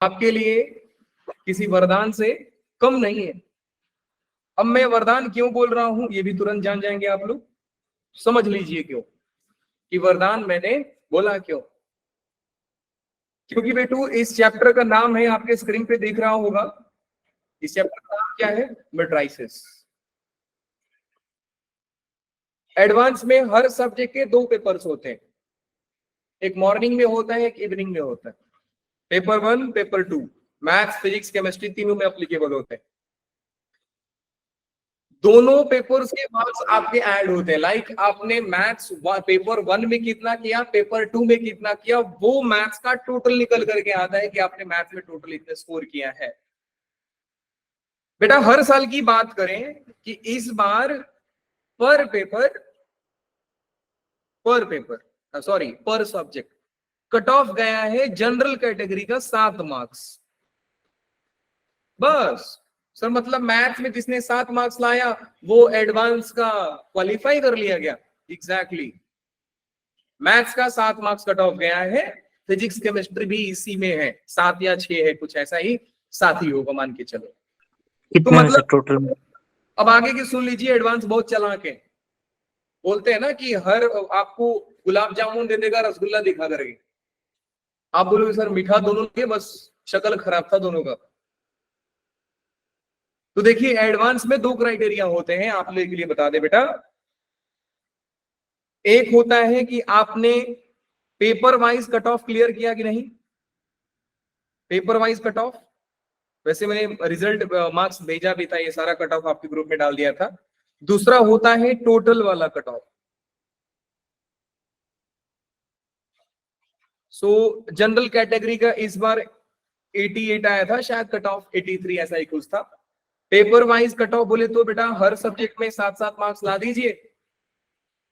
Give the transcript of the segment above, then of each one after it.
आपके लिए किसी वरदान से कम नहीं है। अब मैं वरदान क्यों बोल रहा हूं ये भी तुरंत जान जाएंगे आप लोग। समझ लीजिए क्यों कि वरदान मैंने बोला क्यों। क्योंकि बेटू इस चैप्टर का नाम है, आपके स्क्रीन पे दिख रहा होगा, इस चैप्टर का नाम क्या है? मैट्रिसेस। एडवांस में हर सब्जेक्ट के 2 पेपर्स होते हैं, एक मॉर्निंग में होता है, एक इवनिंग में होता है। Paper 1, paper 2, maths, physics, chemistry तीनों में अप्लीकेबल होते हैं। दोनों पेपर्स के मार्क्स आपके ऐड होते हैं। लाइक आपने मैथ्स पेपर 1 में कितना किया, पेपर 2 में कितना किया, वो मैथ्स का टोटल निकल करके आता है कि आपने मैथ्स में टोटल इतना स्कोर किया है। बेटा हर साल की बात करें कि इस बार पर सब्जेक्ट कट ऑफ गया है जनरल कैटेगरी का 7 मार्क्स बस। सर मतलब मैथ्स में जिसने 7 मार्क्स लाया वो एडवांस का क्वालिफाई कर लिया गया? एग्जैक्टली मैथ्स का 7 मार्क्स कट ऑफ गया है, फिजिक्स केमिस्ट्री भी इसी में है, 7 या 6 है, कुछ ऐसा ही, 7 ही होगा मान के चलो। तो मतलब टोटल अब आगे की सुन लीजिए, एडवांस बहुत चालाक है। बोलते हैं ना कि हर आपको गुलाब जामुन दे देगा, रसगुल्ला दिखा करेगी। आप बोलोगे सर मीठा दोनों के, बस शक्ल खराब था दोनों का। तो देखिए एडवांस में 2 क्राइटेरिया होते हैं, आप लोगों के लिए बता दे बेटा। एक होता है कि आपने paper wise cut off clear किया कि नहीं, पेपर वाइज कट ऑफ। वैसे मैंने रिजल्ट मार्क्स भेजा भी था, ये सारा कट ऑफ आपके ग्रुप में डाल दिया था। दूसरा होता है टोटल वाला कट ऑफ। सो जनरल कैटेगरी का इस बार 88 आया था शायद, कट ऑफ 83 ऐसा ही कुछ था। पेपर वाइज कट ऑफ बोले तो बेटा हर सब्जेक्ट में 7-7 मार्क्स ला दीजिए।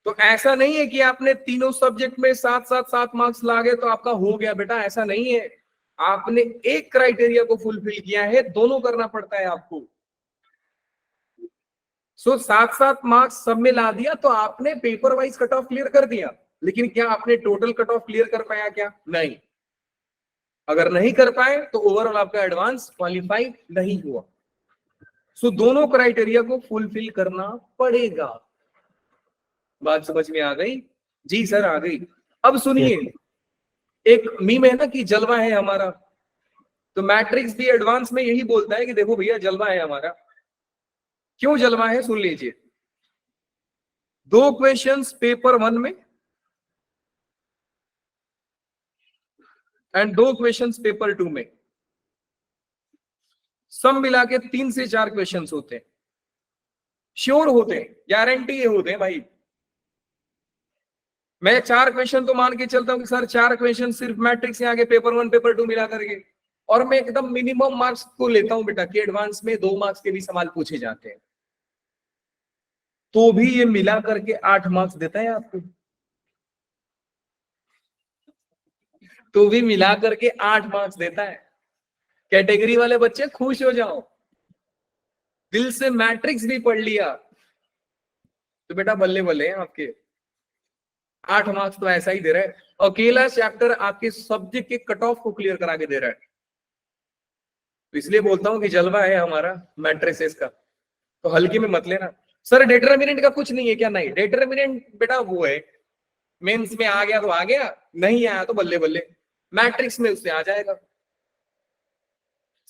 तो ऐसा नहीं है कि आपने तीनों सब्जेक्ट में 7-7 मार्क्स ला गए तो आपका हो गया, बेटा ऐसा नहीं है। आपने एक क्राइटेरिया को फुलफिल किया है, दोनों करना पड़ता है आपको। सो 7-7 मार्क्स सब में ला दिया तो आपने paper wise cut off clear कर दिया, लेकिन क्या आपने टोटल कट ऑफ क्लियर कर पाया क्या? नहीं। अगर नहीं कर पाए तो ओवरऑल आपका एडवांस क्वालिफाई नहीं हुआ। सो दोनों क्राइटेरिया को फुलफिल करना पड़ेगा। बात समझ में आ गई? जी सर आ गई। अब सुनिए, एक मीम है ना कि जलवा है हमारा, तो मैट्रिक्स भी एडवांस में यही बोलता है कि देखो भैया जलवा है हमारा। क्यों जलवा है सुन लीजिए। 2 क्वेश्चंस पेपर 1 में एंड 2 क्वेश्चंस पेपर 2 में, सब मिला के 3 से 4 क्वेश्चंस होते हैं, श्योर होते हैं, गारंटी होते हैं भाई। मैं 4 क्वेश्चन तो मान के चलता हूं कि सर 4 क्वेश्चन सिर्फ मैट्रिक्स से आगे पेपर 1 पेपर 2 मिला करके, और मैं एकदम मिनिमम मार्क्स को लेता हूं बेटा कि एडवांस में 2 मार्क्स के भी सवाल पूछे जाते हैं, तो भी ये मिला करके 8 मार्क्स देता है आपको। तो भी मिला करके 8 मार्क्स देता है। कैटेगरी वाले बच्चे खुश हो जाओ, दिल से मैट्रिक्स भी पढ़ लिया तो बेटा बल्ले बल्ले हैं आपके। 8 मार्क्स तो ऐसा ही दे रहा है, अकेला चैप्टर आपके सब्जेक्ट के कट ऑफ को क्लियर करा के दे रहा है। तो इसलिए बोलता हूं कि जलवा है हमारा मैट्रिसेस का, तो हल्के में मत लेना। सर डिटरमिनेंट का कुछ नहीं है क्या? नहीं, डिटरमिनेंट बेटा वो है, मेंस में आ गया तो आ गया, नहीं आया तो बल्ले बल्ले, मैट्रिक्स में उससे आ जाएगा।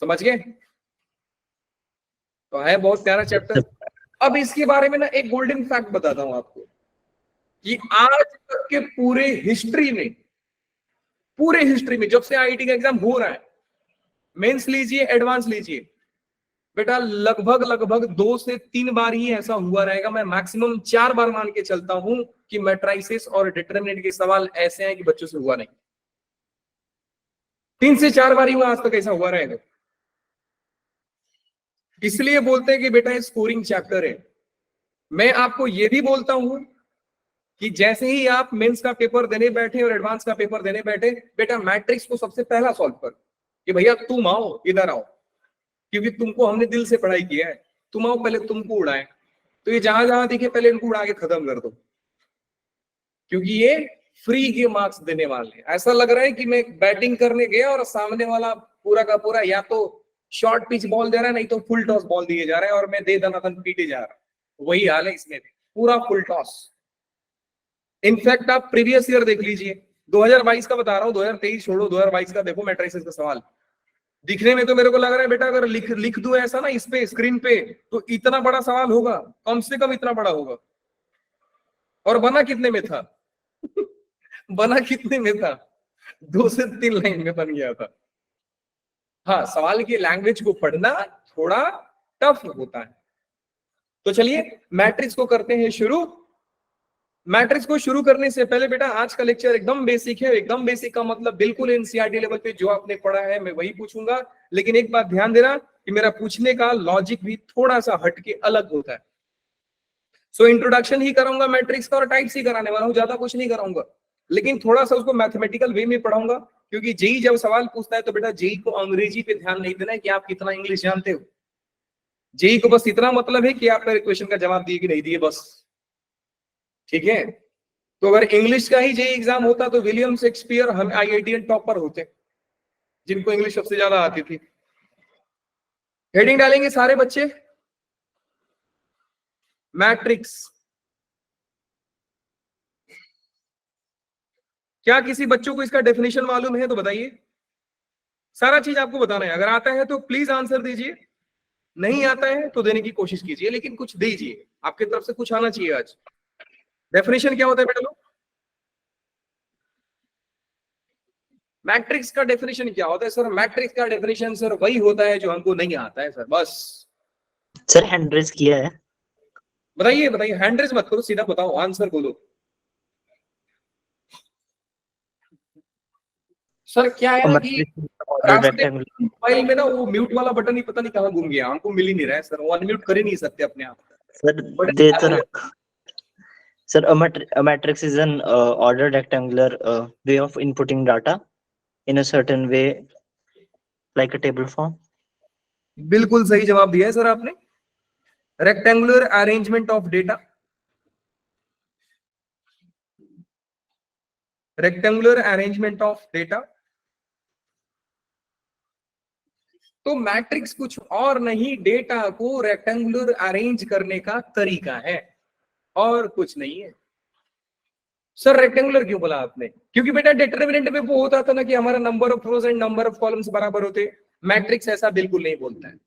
समझ गए? तो है बहुत प्यारा चैप्टर। अब इसके बारे में ना एक गोल्डन फैक्ट बताता हूं आपको कि आज तक के पूरे हिस्ट्री में जब से आईआईटी का एग्जाम हो रहा है, मेंस लीजिए एडवांस लीजिए बेटा, लगभग 2 से 3 बार ही ऐसा हुआ रहेगा, मैं मैक्सिमम 4 बार मान के चलता हूं कि मैट्रिसेस और डिटरमिनेंट के सवाल ऐसे हैं कि बच्चों से हुआ नहीं। 3 से 4 बार ही हुआ आज तक, ऐसा हुआ रहेगा। इसलिए बोलते हैं कि बेटा ये स्कोरिंग चैप्टर है। मैं आपको ये भी बोलता हूं कि जैसे ही आप मेंस का पेपर देने बैठे और एडवांस का पेपर देने बैठे, बेटा मैट्रिक्स को सबसे पहला सॉल्व कर कि भैया तुम आओ, इधर आओ, क्योंकि तुमको हमने दिल से पढ़ाई किया है, तुम आओ पहले तुमको उड़ाएं। तो ये जहां जहां दिखे पहले इनको उड़ा के खत्म कर दो, क्योंकि ये फ्री के मार्क्स देने वाले हैं। ऐसा लग रहा है कि मैं बैटिंग करने गया और सामने वाला पूरा का पूरा या तो शॉर्ट पिच बॉल दे रहा है, नहीं तो फुल टॉस बॉल दिए जा रहा है और मैं दे दनादन पीटे जा रहा हूं। वही हाल है इसमें भी, पूरा फुल टॉस। इनफैक्ट आप प्रीवियस ईयर देख लीजिए, 2022 का बता रहा हूँ, 2023 छोड़ो, 2022 का देखो मैट्रिसेस का सवाल। दिखने में तो मेरे को लग रहा है बेटा अगर लिख दूं ऐसा ना इस पे स्क्रीन पे, तो इतना बड़ा सवाल होगा, कम से कम इतना बड़ा होगा। और बना कितने में था? बना कितने में था? 2 से 3 लाइन में बन गया था। हाँ, सवाल की लैंग्वेज को पढ़ना थोड़ा टफ होता है। तो चलिए मैट्रिक्स को करते हैं शुरू। मैट्रिक्स को शुरू करने से पहले बेटा आज का लेक्चर एकदम बेसिक है। एकदम बेसिक का मतलब बिल्कुल एनसीईआरटी लेवल पे जो आपने पढ़ा है मैं वही पूछूंगा, लेकिन एक बात ध्यान देना कि मेरा पूछने का लॉजिक भी थोड़ा सा हटके अलग होता है। सो इंट्रोडक्शन ही कराऊंगा मैट्रिक्स का और टाइप्स ही कराने वाला हूं, ज्यादा कुछ नहीं कराऊंगा, लेकिन थोड़ा सा उसको मैथमेटिकल वे में पढ़ाऊंगा, क्योंकि जेई जब सवाल पूछता है तो बेटा जेई को अंग्रेजी पे ध्यान नहीं देना है कि आप कितना इंग्लिश जानते हो। जेई को बस इतना मतलब है कि आप मेरे क्वेश्चन का जवाब दिए कि नहीं दिए, बस। ठीक है, तो अगर इंग्लिश का ही जेई एग्जाम होता तो विलियम शेक्सपियर हम आईआईटीएन टॉपर होते, जिनको इंग्लिश सबसे ज्यादा आती थी। हेडिंग डालेंगे सारे बच्चे, मैट्रिक्स। क्या किसी बच्चों को इसका डेफिनेशन मालूम है तो बताइए। सारा चीज आपको बताना है, अगर आता है तो प्लीज आंसर दीजिए, नहीं आता है तो देने की कोशिश कीजिए, लेकिन कुछ दीजिए, आपकी तरफ से कुछ आना चाहिए आज। डेफिनेशन क्या होता है बेटा लोग? मैट्रिक्स का डेफिनेशन क्या होता है सर? मैट्रिक्स का डेफिनेशन सर वही होता है जो हमको नहीं आता है सर, बस। सर हैंड रेज किया है। बताइए बताइए, हैंड रेज मत करो, सीधा बताओ, आंसर बोलो। सर क्या है ना कि रास्ते मोबाइल में ना वो म्यूट वाला बटन ही पता नहीं कहाँ घूम गया, हमको मिल ही नहीं रहा है सर, वो अनम्यूट कर ही नहीं सकते अपने आप। सर दे तो रखा। Sir, a matrix is an ordered rectangular way of inputting data in a certain way, like a table form. बिल्कुल सही जवाब दिया है सर आपने। Rectangular arrangement of data, rectangular arrangement of data. तो मैट्रिक्स कुछ और नहीं, डेटा को रेक्टेंगुलर अरेंज करने का तरीका है, और कुछ नहीं है। सर रेक्टेंगुलर क्यों बोला आपने? क्योंकि बेटा डिटरमिनेंट में वो होता था ना कि हमारा number of rose and number of columns बराबर होते। मैट्रिक्स ऐसा बिल्कुल नहीं बोलता है,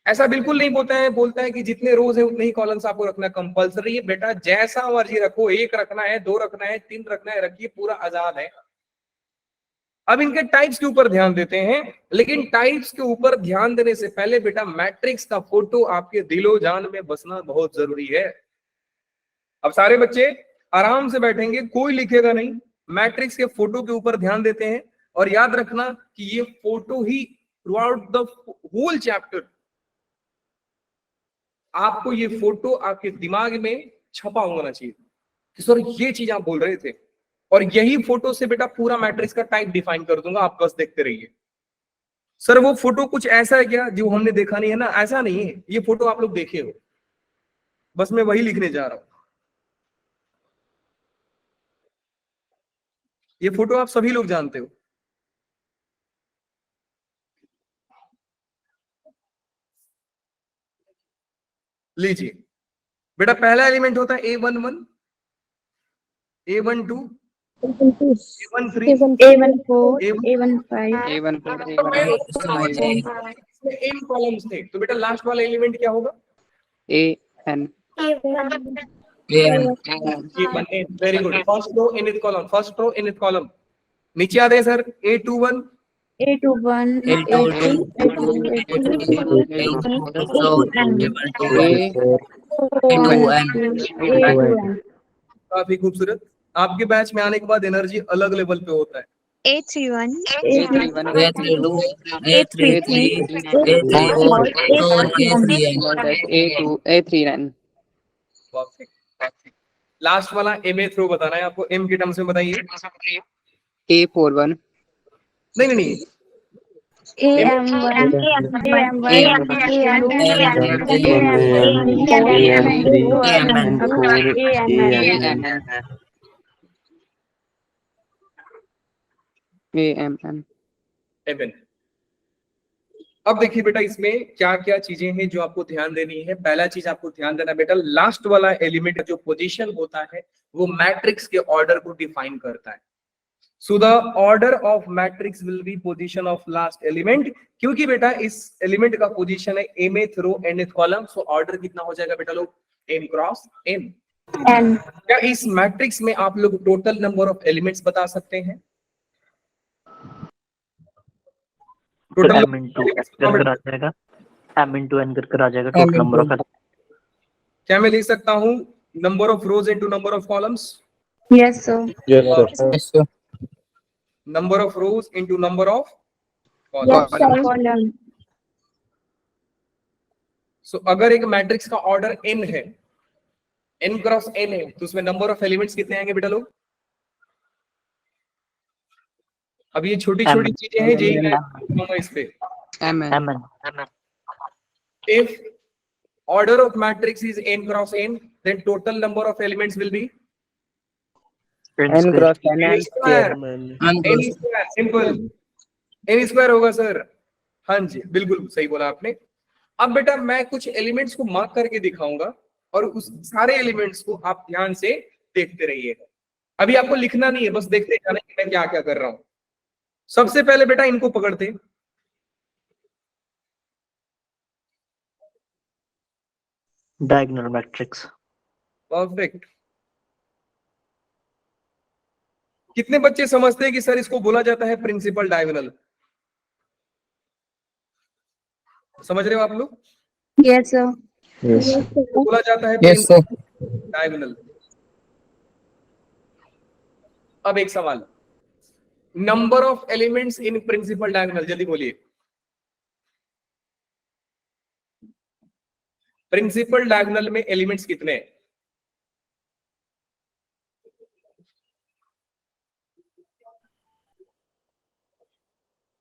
ऐसा बिल्कुल नहीं बोलता है। बोलता है कि जितने रोज है उतने ही कॉलम्स आपको रखना कंपलसरी है। बेटा जैसा मर्जी रखो, 1 रखना है, 2 रखना है, 3 रखना है, रखिए, पूरा आजाद है। अब इनके टाइप्स के ऊपर ध्यान देते हैं, लेकिन टाइप्स के ऊपर ध्यान देने से पहले बेटा मैट्रिक्स का फोटो आपके दिलो जान में बसना बहुत जरूरी है। अब सारे बच्चे आराम से बैठेंगे, कोई लिखेगा नहीं, मैट्रिक्स के फोटो के ऊपर ध्यान देते हैं। और याद रखना कि ये फोटो ही throughout the whole chapter, आपको ये फोटो आपके दिमाग में छपा होना चाहिए कि सर ये चीज आप बोल रहे थे। और यही फोटो से बेटा पूरा मैट्रिक्स का टाइप डिफाइन कर दूंगा, आप बस देखते रहिए। सर वो फोटो कुछ ऐसा है क्या जो हमने देखा नहीं है? ना, ऐसा नहीं है, ये फोटो आप लोग देखे हो, बस मैं वही लिखने जा रहा हूं। ये फोटो आप सभी लोग जानते हो। लीजिए बेटा, पहला एलिमेंट होता है A11, A12, A13, A14, A15। A15, N columns थे, तो बेटा लास्ट वाला एलिमेंट क्या होगा? AN, very good. First row nth column, first row nth column. नीचे आते हैं sir A21, A21, A2, A2N, काफी खूबसूरत। आपके बैच में आने के बाद एनर्जी अलग लेवल पे होता है। A31, A31, A33, A2, A3N, last वाला एम ए थ्रो बताना है आपको, एम के टर्म्स में बताइए। A41, नहीं नहीं नहीं, AM1, AMN, एमएन। अब देखिए बेटा इसमें क्या क्या चीजें हैं जो आपको ध्यान देनी है। पहला चीज आपको ध्यान देना बेटा, लास्ट वाला एलिमेंट जो पोजीशन होता है वो मैट्रिक्स के ऑर्डर को डिफाइन करता है। So the order of matrix will be position of last element, क्योंकि बेटा इस एलिमेंट का पोजीशन है mth रो nth कॉलम, सो ऑर्डर कितना हो जाएगा बेटा लोग, m क्रॉस n। N. क्या इस मैट्रिक्स में आप लोग टोटल नंबर ऑफ एलिमेंट्स बता सकते हैं? Sir total m into n करके आ जाएगा, m into n करके आ जाएगा टोटल नंबर ऑफ। क्या मैं लिख सकता हूँ number of rose into number of columns? Yes, sir. Yes, sir. Number of rose into number of Yes, columns. sir. Column. सो अगर एक मैट्रिक्स का ऑर्डर n है, n क्रॉस n है, तो उसमें नंबर ऑफ एलिमेंट्स कितने आएंगे बेटा लोग? अब ये छोटी छोटी चीजें हैं जी, मैं इस पे Mn. if order of matrix is n cross n, then total number of elements will be N cross n n and square. N n square, simple n square होगा सर। हाँ जी बिल्कुल सही बोला आपने। अब बेटा मैं कुछ एलिमेंट्स को मार्क करके दिखाऊंगा और उस सारे एलिमेंट्स को आप ध्यान से देखते रहिएगा। अभी आपको लिखना नहीं है, बस देखते जाना कि मैं क्या क्या कर रहा हूं। सबसे पहले बेटा इनको पकड़ते, डायगोनल मैट्रिक्स। परफेक्ट। कितने बच्चे समझते हैं कि सर इसको बोला जाता है प्रिंसिपल डायगोनल? समझ रहे हो आप लोग? Yes, sir. बोला जाता है Yes, sir. डायगोनल। अब एक सवाल, number of elements in principle diagonal, जल्दी बोलिए। प्रिंसिपल डायगोनल में एलिमेंट्स कितने हैं?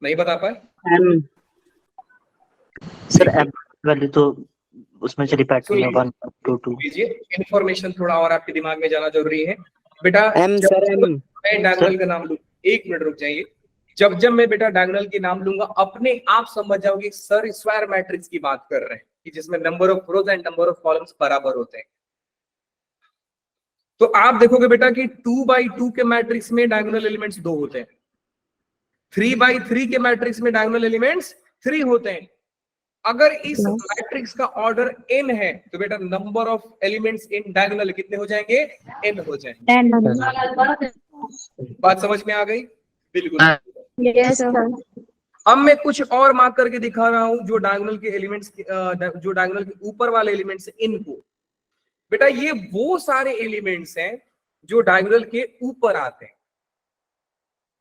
नहीं बता पाए? M. सर m वैल्यू तो उसमें चली पैटर्न में 1 2 2। लीजिए, इंफॉर्मेशन थोड़ा और आपके दिमाग में जाना जरूरी है बेटा। M, जब sir, M. मैं डायगोनल का नाम लूं, एक मिनट रुक जाइए। जब जब मैं बेटा डायगोनल के नाम लूंगा, अपने आप समझ जाओगे सर स्क्वायर मैट्रिक्स की बात कर रहे हैं, कि जिसमें number of rose and number of columns बराबर होते हैं। तो आप देखोगे बेटा कि 2x2 के मैट्रिक्स में डायगोनल एलिमेंट्स 2 होते हैं, 3x3 के मैट्रिक्स में डायगोनल एलिमेंट्स 3 होते हैं। अगर इस मैट्रिक्स का ऑर्डर n है तो बेटा number of elements in diagonal कितने हो जाएंगे? n हो जाएंगे। N. बात समझ में आ गई? बिल्कुल। Yes, sir. अब मैं कुछ और मार्क करके दिखा रहा हूं जो डायगोनल के एलिमेंट्स, जो डायगोनल के ऊपर वाले एलिमेंट्स इनको। बेटा ये वो सारे एलिमेंट्स हैं जो डायगोनल के ऊपर आते हैं,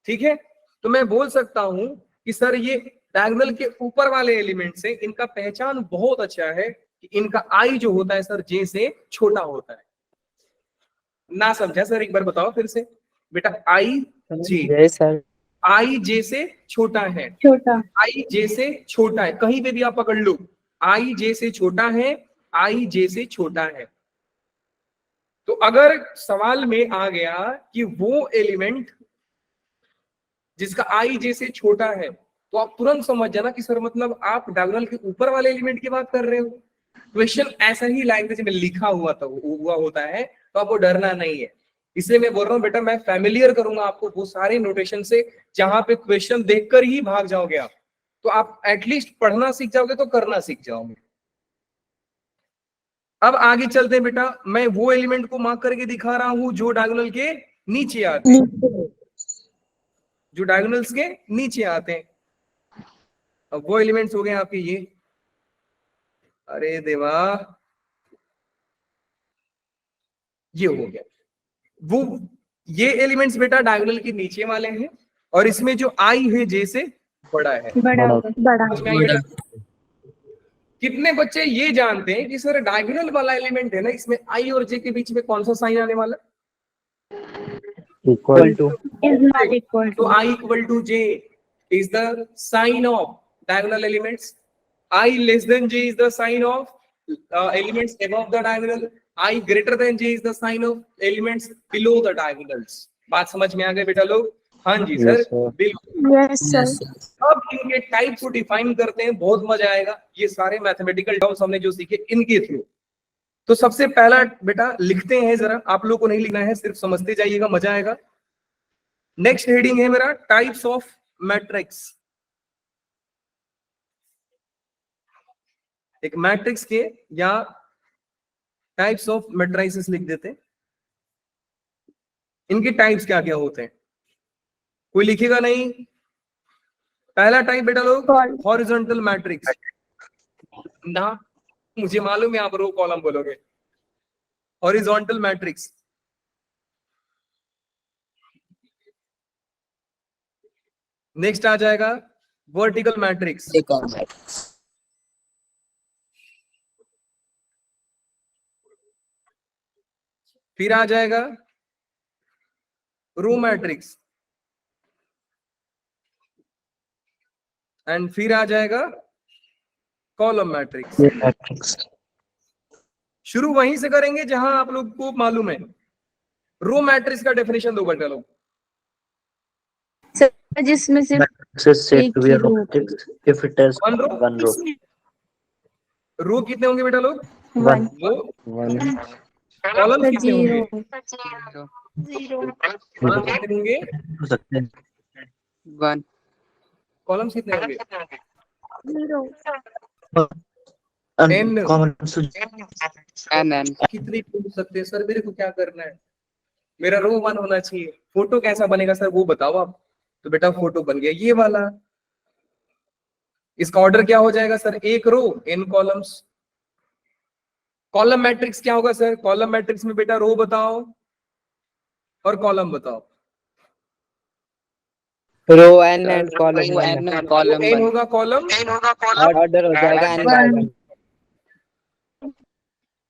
ठीक है? तो मैं बोल सकता हूं कि सर ये डायगोनल के ऊपर वाले एलिमेंट्स हैं, इनका पहचान बहुत अच्छा है कि इनका आई जो होता है सर जे से छोटा होता है। ना समझा सर, एक बार बताओ फिर से बेटा। आई जे, Yes, sir. आई जे से छोटा है, छोटा. आई जे से छोटा है, कहीं पे भी आप पकड़ लो, आई जे से छोटा है, आई जे से छोटा है। तो अगर सवाल में आ गया कि वो एलिमेंट जिसका आई जे से छोटा है, तो आप तुरंत समझ जाना कि सर मतलब आप डायगोनल के ऊपर वाले एलिमेंट की बात कर रहे हो। क्वेश्चन ऐसा ही लैंग्वेज में लिखा हुआ होता है, तो आपको डरना नहीं है। इसलिए मैं बोल रहा हूँ बेटा, मैं फैमिलियर करूंगा आपको वो सारे नोटेशन से जहां पे क्वेश्चन देखकर ही भाग जाओगे आप, तो आप एटलीस्ट पढ़ना सीख जाओगे तो करना सीख जाओगे। अब आगे चलते हैं बेटा, मैं वो एलिमेंट को मार्क करके दिखा रहा हूं जो डायगोनल के नीचे आते हैं, जो डायगोनल्स के नीचे आते हैं। अब वो एलिमेंट्स हो गए आपके ये, अरे देवा, ये हो गया वो, ये एलिमेंट्स बेटा डायगोनल के नीचे वाले हैं, और इसमें जो आई है जे से बड़ा है। बड़ा. कितने बच्चे ये जानते हैं कि सर डायगोनल वाला एलिमेंट है ना, इसमें आई और जे के बीच में कौन सा साइन आने वाला? Equal to. Is not equal तो to. I equal to J is the sign of diagonal elements. I less than J is the sign of elements above the diagonal. I greater than J is the sign of elements below the diagonals. बात समझ में आ गई बेटा लोग? हाँ जी sir, Yes, sir. बिल्कुल। Yes, sir. अब इनके टाइप को डिफाइन करते हैं, बहुत मजा आएगा। ये सारे मैथमेटिकल टर्म्स हमने जो सीखे इनके थ्रू। तो सबसे पहला बेटा लिखते हैं, जरा आप लोग को नहीं लिखना है, सिर्फ समझते जाइएगा, मजा आएगा। नेक्स्ट हेडिंग है मेरा टाइप्स ऑफ मैट्रिक्स। एक मैट्रिक्स के या टाइप्स ऑफ मैट्रिसेस लिख देते हैं। इनके टाइप्स क्या क्या होते हैं, कोई लिखेगा नहीं। पहला टाइप बेटा लोग Call. हॉरिजॉन्टल मैट्रिक्स ना, मुझे मालूम है आप रो कॉलम बोलोगे। Horizontal matrix. नेक्स्ट आ जाएगा वर्टिकल मैट्रिक्स। फिर आ जाएगा रो मैट्रिक्स, एंड फिर आ जाएगा कॉलम मैट्रिक्स। मैट्रिक्स। शुरू वहीं से करेंगे जहां आप लोग को मालूम है। रो मैट्रिक्स का डेफिनेशन दो बेटा लोग। Sir, जिसमें सिर्फ Matrix is said एक to be ही a row matrix if it has one row. one row. Row कितने होंगे बेटा लोग? one. वो। One. कॉलम The कितने होंगे? zero. कॉलम कितने होंगे? हो सकते हैं। One. कॉलम कितने होंगे? Zero. N। Common N. कितने पूछ सकते हैं सर, मेरे को क्या करना है? मेरा रो 1 होना चाहिए। फोटो कैसा बनेगा सर वो बताओ आप। तो बेटा फोटो बन गया ये वाला। इसका ऑर्डर क्या हो जाएगा सर? एक रो n कॉलम्स। कॉलम मैट्रिक्स क्या होगा सर? कॉलम मैट्रिक्स में बेटा रो बताओ और कॉलम बताओ। Row N and column N. Column n one. होगा कॉलम, Order हो जाएगा N by one.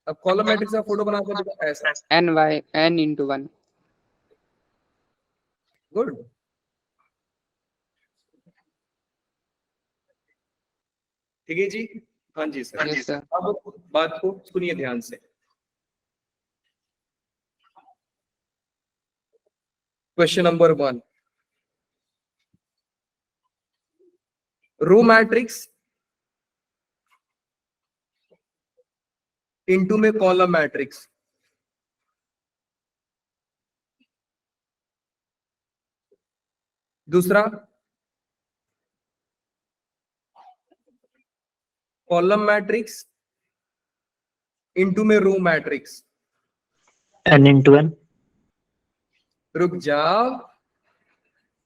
अब कॉलम मैट्रिक्स का फोटो बना के बेटा ऐसा। N by N into one. Good. ठीक है जी। हाँ जी सर। Yes, sir. अब बात को सुनिए ध्यान से। Question number 1, row matrix into में कॉलम मैट्रिक्स। दूसरा कॉलम मैट्रिक्स इनटू में row matrix. n into n. रुक जाओ,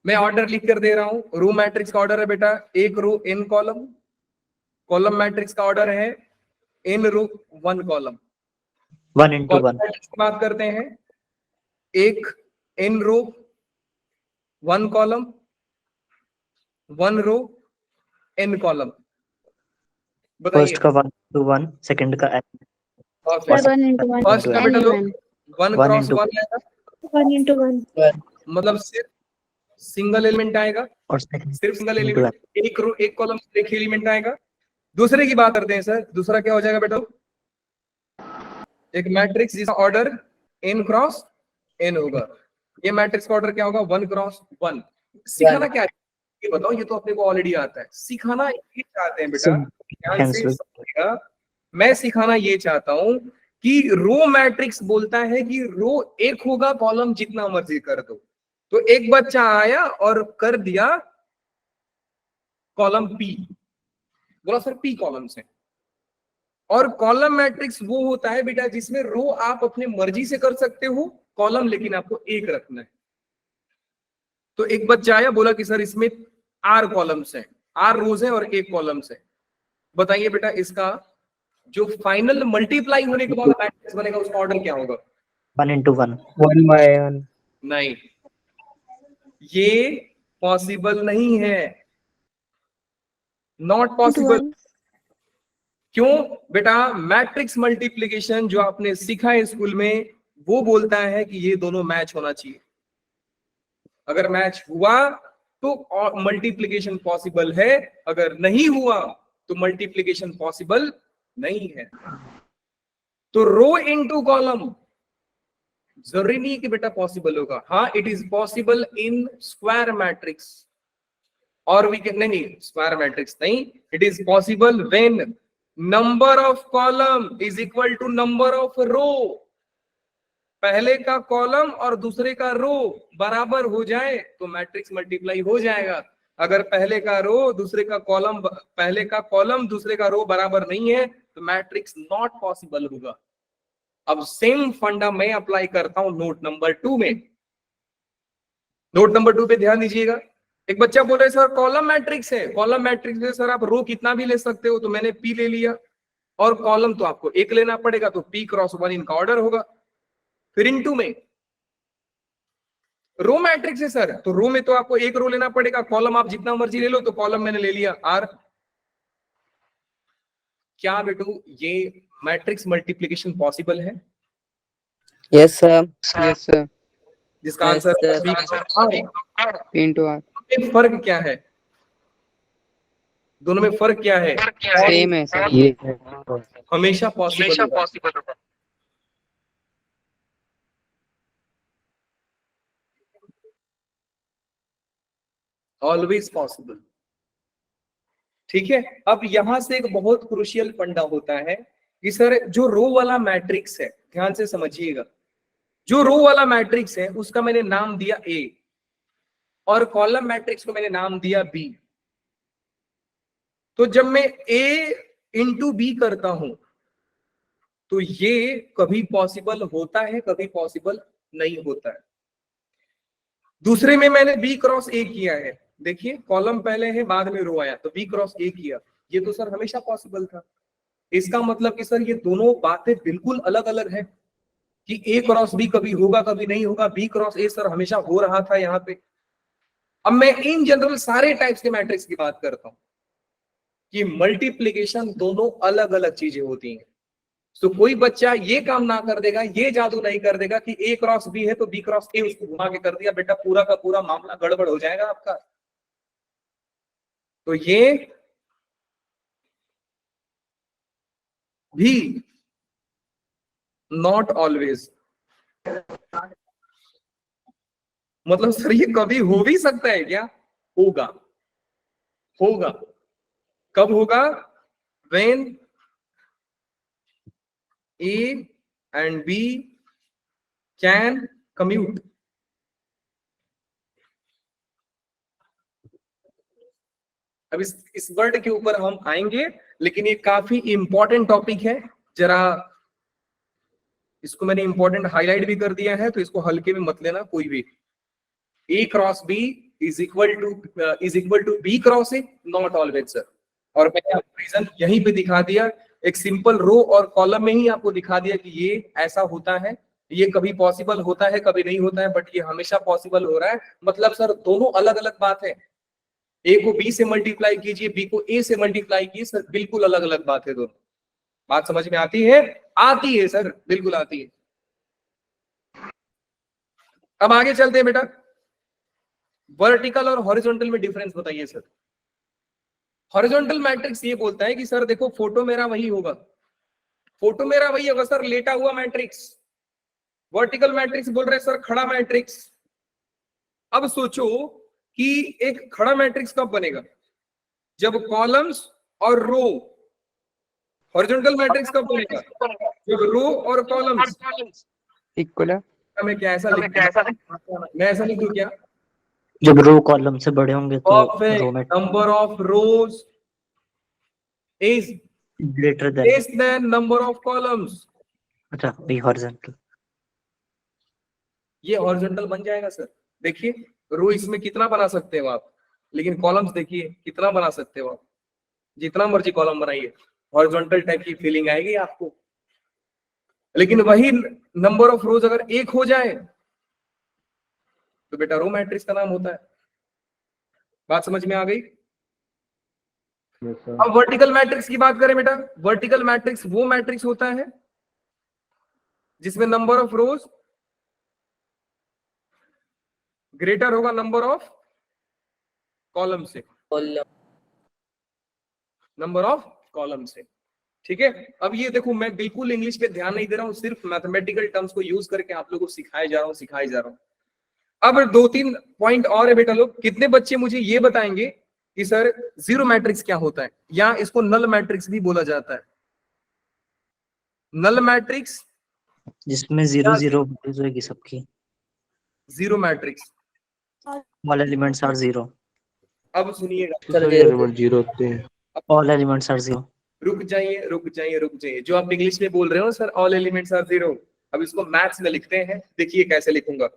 मैं ऑर्डर लिख कर दे रहा हूं। रो मैट्रिक्स का ऑर्डर है बेटा एक रो n कॉलम। कॉलम मैट्रिक्स का ऑर्डर है n रो 1 कॉलम। 1 into 1. बात करते हैं एक n रो 1 कॉलम, 1 रो n कॉलम। बताइए। First का 1 into 1, second का n. Sir, one into one. First का N बेटा in लोग one. 1 One क्रॉस into 1 आएगा, One into one. मतलब सिर्फ सिंगल एलिमेंट आएगा। और second सिर्फ सिंगल into एलिमेंट, एक रो एक कॉलम एक एलिमेंट आएगा। दूसरे की बात करते हैं सर। दूसरा क्या हो जाएगा बेटा? एक मैट्रिक्स जिसका ऑर्डर n क्रॉस n होगा। ये मैट्रिक्स का ऑर्डर क्या होगा? 1 क्रॉस 1। सिखाना क्या है ये बताओ, ये तो अपने को ऑलरेडी आता है। सिखाना ये चाहते हैं बेटा, ध्यान से समझिएगा। मैं सिखाना ये चाहता हूं कि रो मैट्रिक्स बोलता है कि रो एक होगा, कॉलम जितना मर्जी कर दो। तो एक बच्चा आया और कर दिया कॉलम p, बोला सर p कॉलम्स है। और कॉलम मैट्रिक्स वो होता है बेटा जिसमें रो आप अपने मर्जी से कर सकते हो, कॉलम लेकिन आपको एक रखना है। तो एक बच्चा आया बोला कि सर इसमें r कॉलम्स हैं, r रोज है और एक कॉलम्स है। बताइए बेटा इसका जो फाइनल मल्टीप्लाई होने के बाद मैट्रिक्स बनेगा उसका ऑर्डर क्या होगा? 1 into 1. 1 by 1. नहीं, ये पॉसिबल नहीं है, नॉट पॉसिबल। One. क्यों बेटा? मैट्रिक्स मल्टीप्लिकेशन जो आपने सीखा है स्कूल में वो बोलता है कि ये दोनों मैच होना चाहिए। अगर मैच हुआ तो मल्टीप्लिकेशन पॉसिबल है, अगर नहीं हुआ तो मल्टीप्लिकेशन पॉसिबल नहीं है। तो रो इनटू कॉलम जरूरी नहीं है कि बेटा पॉसिबल होगा, हाँ it is possible in square matrix, और वी कैन, नहीं स्क्वायर मैट्रिक्स नहीं, it is possible when number of column is equal to number of row. पहले का कॉलम और दूसरे का रो बराबर हो जाए तो मैट्रिक्स मल्टीप्लाई हो जाएगा। अगर पहले का रो दूसरे का कॉलम, पहले का कॉलम दूसरे का रो बराबर नहीं है तो मैट्रिक्स नॉट पॉसिबल होगा। अब सेम फंडा मैं अप्लाई करता हूं नोट नंबर 2 में। नोट नंबर 2 पे ध्यान दीजिएगा। एक बच्चा बोल रहा है सर कॉलम मैट्रिक्स है, कॉलम मैट्रिक्स है सर आप रो कितना भी ले सकते हो, तो मैंने पी ले लिया, और कॉलम तो आपको एक लेना पड़ेगा, तो पी क्रॉस 1 इनका ऑर्डर होगा। फिर इनटू में रो मैट्रिक्स है सर, तो रो में तो आपको एक रो लेना पड़ेगा, कॉलम आप जितना मर्जी ले लो, तो कॉलम मैंने ले लिया आर। क्या बेटू ये मैट्रिक्स मल्टीप्लिकेशन पॉसिबल है? Yes, sir. Yes, sir. जिसका Yes, आंसर sir. है Into R. में फर्क क्या है? दोनों में फर्क क्या है? Same है sir. ये हमेशा पॉसिबल होगा। Always possible. ठीक है, अब यहां से एक बहुत क्रुशियल फंडा होता है कि सर जो रो वाला मैट्रिक्स है, ध्यान से समझिएगा, जो रो वाला मैट्रिक्स है उसका मैंने नाम दिया ए, और कॉलम मैट्रिक्स को मैंने नाम दिया बी। तो जब मैं ए इंटू बी करता हूं तो ये कभी पॉसिबल होता है, कभी पॉसिबल नहीं होता है। दूसरे में मैंने बी क्रॉस ए किया है, देखिए कॉलम पहले है बाद में रो आया, तो बी क्रॉस ए किया, ये तो सर हमेशा पॉसिबल था। इसका मतलब कि सर ये दोनों बातें बिल्कुल अलग अलग है, कि ए क्रॉस बी कभी होगा कभी नहीं होगा, बी क्रॉस ए सर हमेशा हो रहा था यहाँ पे। अब मैं इन जनरल सारे टाइप्स के मैट्रिक्स की बात करता हूं कि मल्टीप्लीकेशन दोनों अलग अलग चीजें होती हैं। तो कोई बच्चा ये काम ना कर देगा, ये जादू नहीं कर देगा कि ए क्रॉस बी है तो बी क्रॉस ए उसको घुमा के कर दिया, बेटा पूरा का पूरा मामला गड़बड़ हो जाएगा आपका। तो ये भी नॉट ऑलवेज, मतलब सर ये कभी हो भी सकता है क्या? होगा, होगा। कब होगा? When A and B can commute. अब इस वर्ड के ऊपर हम आएंगे, लेकिन ये काफी इंपॉर्टेंट टॉपिक है, जरा इसको मैंने इंपॉर्टेंट हाईलाइट भी कर दिया है, तो इसको हल्के में मत लेना कोई भी। A cross B is equal to B cross A, not always sir. और मैंने आपको रीजन यहीं पे दिखा दिया, एक सिंपल रो और कॉलम में ही आपको दिखा दिया कि ये ऐसा होता है, ये कभी पॉसिबल होता है कभी नहीं होता है, बट ये हमेशा पॉसिबल हो रहा है। मतलब सर दोनों अलग अलग बात है, ए को बी से मल्टीप्लाई कीजिए, बी को ए से मल्टीप्लाई कीजिए, सर बिल्कुल अलग अलग बात है दोनों। बात समझ में आती है? आती है सर, बिल्कुल आती है। अब आगे चलते हैं बेटा, वर्टिकल और हॉरिजॉन्टल में डिफरेंस बताइए सर। हॉरिजॉन्टल मैट्रिक्स ये बोलता है कि सर देखो फोटो मेरा वही होगा, फोटो मेरा वही होगा सर, लेटा हुआ मैट्रिक्स। वर्टिकल मैट्रिक्स बोल रहे सर खड़ा मैट्रिक्स। अब सोचो कि एक खड़ा मैट्रिक्स कब बनेगा? जब कॉलम्स और रो। हॉरिजॉन्टल मैट्रिक्स कब बनेगा? जब रो और कॉलम्स Equal है. मैं क्या ऐसा मैं ऐसा लिखूं क्या? जब रो कॉलम से बड़े होंगे तो परफेक्ट, रो में number of rows is greater than, less than number of columns. अच्छा वही हॉरिजॉन्टल। ये हॉरिजॉन्टल बन जाएगा सर। देखिए रो इसमें कितना बना सकते हो आप, लेकिन कॉलम्स देखिए कितना बना सकते हो आप, जितना मर्जी कॉलम बनाइए हॉरिजॉन्टल टाइप की फीलिंग आएगी आपको। लेकिन वही नंबर ऑफ रोज अगर एक हो जाए तो बेटा रो मैट्रिक्स का नाम होता है। बात समझ में आ गई? अब वर्टिकल मैट्रिक्स की बात करें बेटा, वर्टिकल मैट्रिक्स वो मैट्रिक्स होता है जिसमें नंबर ऑफ रोज ग्रेटर होगा नंबर ऑफ कॉलम से, नंबर ऑफ कॉलम से। ठीक है, अब ये देखो मैं बिल्कुल इंग्लिश पे ध्यान नहीं दे रहा हूँ, सिर्फ मैथमेटिकल टर्म्स को यूज करके आप लोगों को सिखाए जा रहा हूँ। अब 2-3 पॉइंट और है बेटा लोग। कितने बच्चे मुझे ये बताएंगे कि सर जीरो मैट्रिक्स क्या होता है, या इसको नल मैट्रिक्स भी बोला जाता है? नल मैट्रिक्स, जिसमें 0 0 वैल्यूज होगी सबकी, zero matrix. all elements are 0, अब सुनिएगा, सभी एलिमेंट जीरो होते हैं। all elements are 0. रुक जाइए रुक जाइए रुक जाइए, जो आप इंग्लिश में बोल रहे हो sir all elements are zero, अब इसको मैथ्स में लिखते हैं। देखिए कैसे लिखूंगा,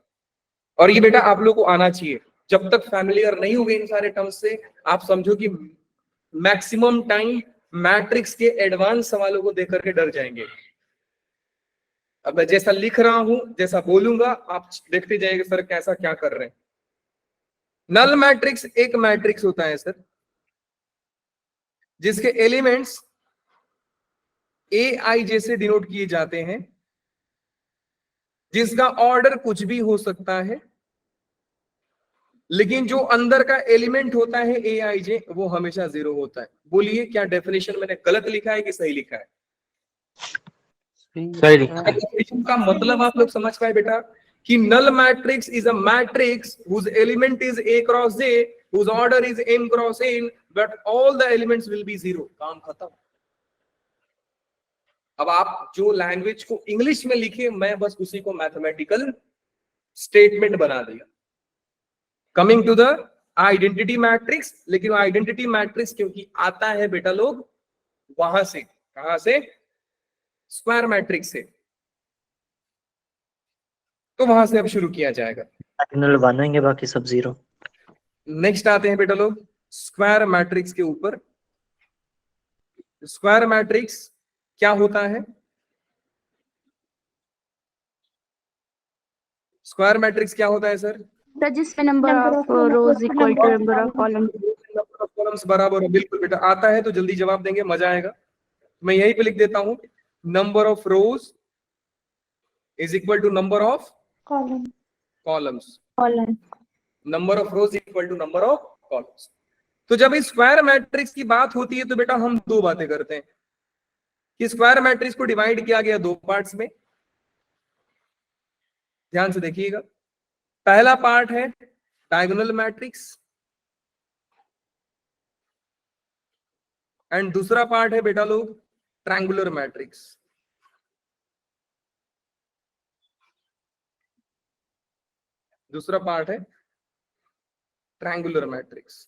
और ये बेटा आप लोग को आना चाहिए। जब तक फैमिलियर नहीं होगे इन सारे टर्म्स से, आप समझो कि मैक्सिमम टाइम मैट्रिक्स के एडवांस सवालों को देख करके डर जाएंगे। अब मैं जैसा लिख रहा हूं, जैसा बोलूंगा, आप देखते जाइएगा सर कैसा क्या कर रहे हैं। नल मैट्रिक्स एक मैट्रिक्स होता है सर जिसके एलिमेंट्स AIJ से डिनोट किए जाते हैं, जिसका ऑर्डर कुछ भी हो सकता है, लेकिन जो अंदर का एलिमेंट होता है AIJ वो हमेशा 0 होता है। बोलिए क्या डेफिनेशन मैंने गलत लिखा है कि सही लिखा है? सही लिखा है। डेफिनेशन का मतलब आप लोग समझ पाए बेटा कि null matrix is a matrix whose element is A cross J, whose order is M cross N, but all the elements will be 0। काम खत्म। अब आप जो लैंग्वेज को इंग्लिश में लिखे, मैं बस उसी को मैथमेटिकल स्टेटमेंट बना दिया। Coming to the identity matrix, लेकिन वो आइडेंटिटी मैट्रिक्स क्योंकि आता है बेटा लोग वहां से, कहां से? स्क्वायर मैट्रिक्स से, तो वहां से अब शुरू किया जाएगा। Diagonal 1 होंगे, बाकी सब 0. नेक्स्ट आते हैं बेटा लोग स्क्वायर मैट्रिक्स के ऊपर। स्क्वायर मैट्रिक्स क्या होता है? स्क्वायर मैट्रिक्स क्या होता है सर? सर जिसमें number of rows equal to number of column. Number of columns बराबर हो। बिल्कुल बेटा, आता है तो जल्दी जवाब देंगे, मजा आएगा। मैं यहीं पे लिख देता हूं, number of rows is equal to number of column columns. Column number of rows equal to number of columns. तो जब इस स्क्वायर मैट्रिक्स की बात होती है तो बेटा हम दो बातें करते हैं कि स्क्वायर मैट्रिक्स को डिवाइड किया गया दो पार्ट्स में। ध्यान से देखिएगा, पहला पार्ट है डायगोनल मैट्रिक्स एंड दूसरा पार्ट है बेटा लोग ट्रायंगुलर मैट्रिक्स। दूसरा पार्ट है ट्रायंगुलर मैट्रिक्स।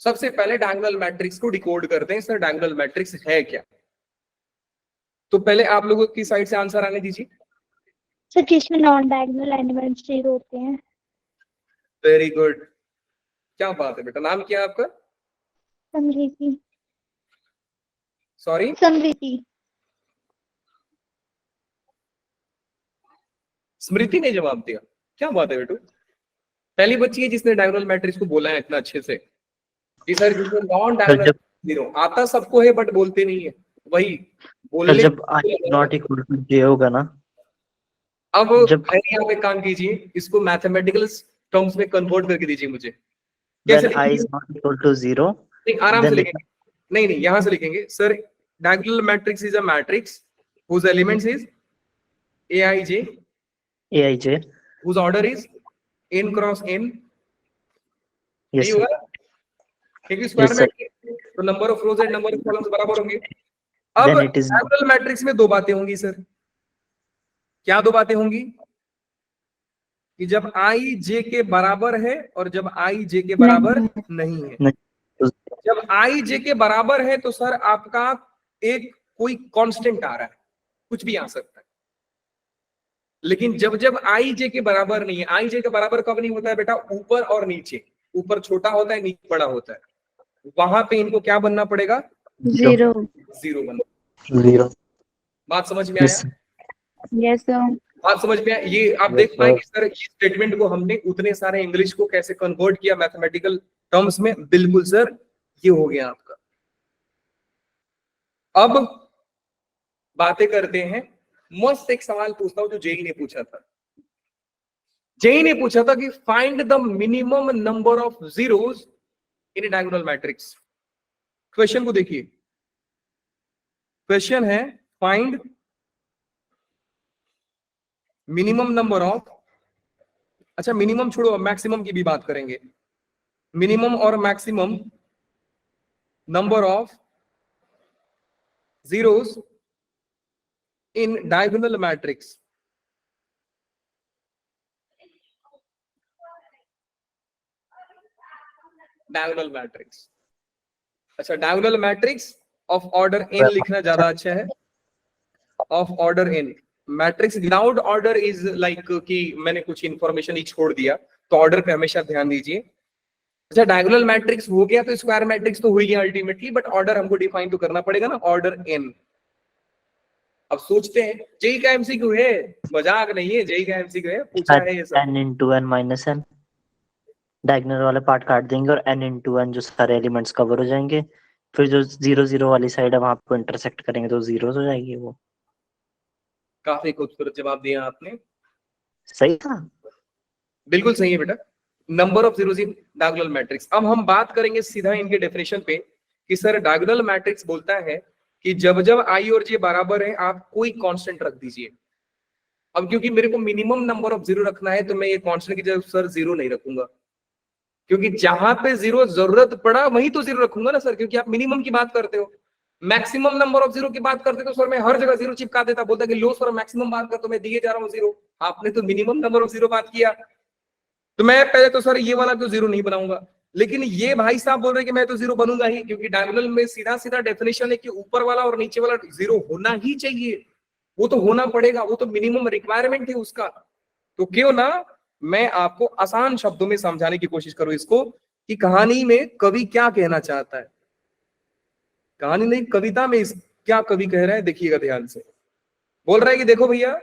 सबसे पहले डायगोनल मैट्रिक्स को डिकोड करते हैं। सर डायगोनल मैट्रिक्स है क्या? तो पहले आप लोगों की साइड से आंसर आने दीजिए। सर जिसमें नॉन डायगोनल एलिमेंट्स 0 होते हैं। वेरी गुड, क्या बात है बेटा। नाम क्या है आपका? समृद्धि। सॉरी, समृद्धि। स्मृति ने जवाब दिया। क्या बात है बेटू, पहली बच्ची है जिसने डायगोनल मैट्रिक्स को बोला है इतना अच्छे से कि सर जिसमें नॉन डायगोनल 0 आता सबको है बट बोलते नहीं है। वही बोलने जब I not equal to J होगा ना, अब जब आप एक काम कीजिए, इसको मैथमेटिकल टर्म्स में कन्वर्ट करके दीजिए मुझे। when कैसे I is not equal to 0, नहीं, आराम से then लिखेंगे। नहीं नहीं, यहां से लिखेंगे sir diagonal matrix is a matrix whose elements is aij Aij, whose order is n cross n। yes यही sir, होगा क्योंकि स्क्वायर Yes, sir. मैट्रिक्स तो number of rose and number of columns बराबर होंगे। अब then it is diagonal matrix में दो बातें होंगी सर। क्या दो बातें होंगी? कि जब i j के बराबर है और जब i j के बराबर नहीं है। नहीं। जब i j के बराबर है तो सर आपका एक कोई कांस्टेंट आ रहा है, कुछ भी आ सकता है। लेकिन जब जब i j के बराबर नहीं है, i j के बराबर कब नहीं होता है बेटा? ऊपर और नीचे, ऊपर छोटा होता है नीचे बड़ा होता है, वहां पे इनको क्या बनना पड़ेगा? 0। 0 बनना। 0, बात समझ में yes आया? sir. Yes sir. बात समझ में आया? ये आप Yes, देख पाएंगे sir. सर, इस स्टेटमेंट को हमने उतने सारे इंग्लिश को कैसे कन्वर्ट किया मैथमेटिकल टर्म्स में। बिल्कुल सर, ये हो गया आपका। अब बातें करते हैं, मस्त एक सवाल पूछता हूं जो जेई ने पूछा था। जेई ने पूछा था कि find the minimum number of zeros in diagonal matrix. Question को देखिए, क्वेश्चन है फाइंड मिनिमम नंबर ऑफ, अच्छा मिनिमम छोड़ो, मैक्सिमम की भी बात करेंगे। मिनिमम और maximum number of zeros in diagonal matrix. Diagonal matrix, अच्छा diagonal matrix of order n लिखना ज्यादा अच्छा है। Of order n, matrix without order is like कि मैंने कुछ इंफॉर्मेशन ही छोड़ दिया, तो ऑर्डर पे हमेशा ध्यान दीजिए। अच्छा डायगोनल मैट्रिक्स हो गया तो स्क्वायर मैट्रिक्स तो हो गया अल्टीमेटली, बट ऑर्डर हमको डिफाइन तो करना पड़ेगा ना, ऑर्डर n। अब सोचते हैं जेई का एमसीक्यू है, मजाक नहीं है, जेई का एमसीक्यू है, पूछा है ये सब। n into n minus n, diagonal वाले पार्ट काट देंगे और n into n जो सारे एलिमेंट्स कवर हो जाएंगे, फिर जो 0 0 वाली साइड है वहां पे इंटरसेक्ट करेंगे तो जीरोस हो जाएगी वो। काफी खूबसूरत जवाब दिया आपने, सही था। बिल्कुल सही है बेटा। Number of zeros in diagonal matrix. अब हम बात करेंगे सीधा इनके डेफिनेशन पे कि सर डायगोनल मैट्रिक्स बोलता है कि जब जब आई और जे बराबर है आप कोई कांस्टेंट रख दीजिए। अब क्योंकि मेरे को मिनिमम नंबर ऑफ जीरो रखना है तो मैं ये कांस्टेंट की जगह सर जीरो नहीं रखूंगा, क्योंकि जहां पे जीरो जरूरत पड़ा वहीं तो जीरो रखूंगा ना सर, क्योंकि आप मिनिमम की बात करते हो। मैक्सिमम नंबर ऑफ जीरो की बात करते तो सर मैं हर जगह जीरो चिपका देता, बोलता कि लो सर मैक्सिमम बात कर, तो मैं दिए जा रहा हूँ जीरो। आपने तो मिनिमम नंबर ऑफ जीरो बात किया, तो मैं पहले तो सर ये वाला तो जीरो नहीं बनाऊंगा। लेकिन ये भाई साहब बोल रहे हैं कि मैं तो जीरो बनूंगा ही, क्योंकि डायगोनल में सीधा सीधा डेफिनेशन है कि ऊपर वाला और नीचे वाला जीरो होना ही चाहिए, वो तो होना पड़ेगा, वो तो मिनिमम रिक्वायरमेंट है उसका। तो क्यों ना मैं आपको आसान शब्दों में समझाने की कोशिश करूं इसको, कि कहानी में कवि क्या कहना चाहता है। कहानी नहीं, कविता में क्या कवि कह रहा है देखिएगा ध्यान से। बोल रहा है कि देखो भैया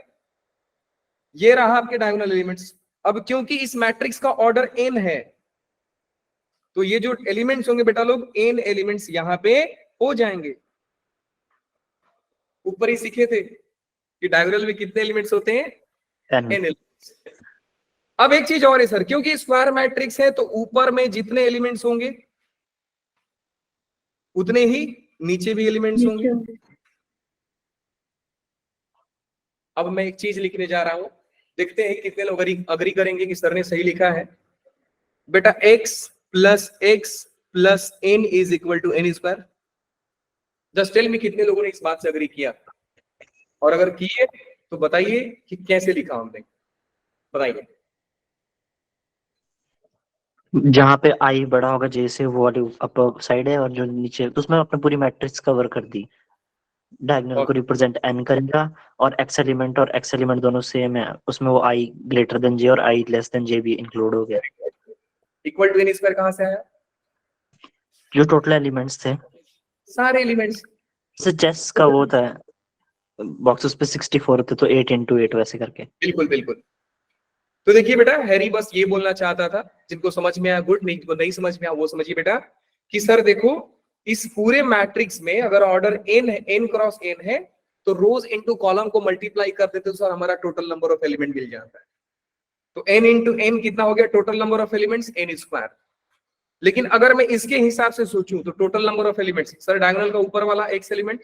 ये रहा आपके डायगोनल एलिमेंट्स। अब क्योंकि इस मैट्रिक्स का ऑर्डर n है, तो ये जो एलिमेंट्स होंगे बेटा लोग, n एलिमेंट्स यहां पे हो जाएंगे। ऊपर ही सीखे थे कि डायगोनल में कितने एलिमेंट्स होते हैं, n। n elements. अब एक चीज और है सर, क्योंकि स्क्वायर मैट्रिक्स है तो ऊपर में जितने एलिमेंट्स होंगे उतने ही नीचे भी एलिमेंट्स होंगे। अब मैं एक चीज लिखने जा रहा हूं, देखते हैं कितने लोग अग्री करेंगे कि सर ने सही लिखा है। बेटा x plus n is equal to n square. Just tell me कितने लोगों ने इस बात से अग्री किया, और अगर किए तो बताइए कि कैसे लिखा हमने, बताइए। जहाँ पे i बड़ा होगा j से वो वाली अपर साइड है, और जो नीचे तो उसमें अपने पूरी मैट्रिक्स कवर कर दी। डायगोनल को रिप्रेजेंट n करेगा, और x एलिमेंट और x एलिमेंट दोनों सेम है, उसमें वो i ग्रेटर देन j और i लेस देन j भी इंक्लूड हो गया। इक्वल टू n स्क्वायर कहां से आया, जो टोटल एलिमेंट्स थे सारे एलिमेंट्स। जैसे चेस का वो था बॉक्सेस पे 64 होते तो 8 into 8 वैसे करके। बिल्कुल बिल्कुल। तो देखिए बेटा हैरी बस ये बोलना चाहता था, जिनको समझ में आया गुड, नहीं जिनको नहीं समझ में आया वो समझिए बेटा, कि सर देखो इस पूरे मैट्रिक्स में अगर ऑर्डर n है, n क्रॉस n है, तो रोज इनटू कॉलम को मल्टीप्लाई कर देते तो सर हमारा टोटल नंबर ऑफ एलिमेंट मिल जाता है। तो n इंटू n कितना हो गया, total number of elements n square. लेकिन अगर मैं इसके हिसाब से सोचूं तो total number of elements, sir diagonal का ऊपर वाला x एलिमेंट,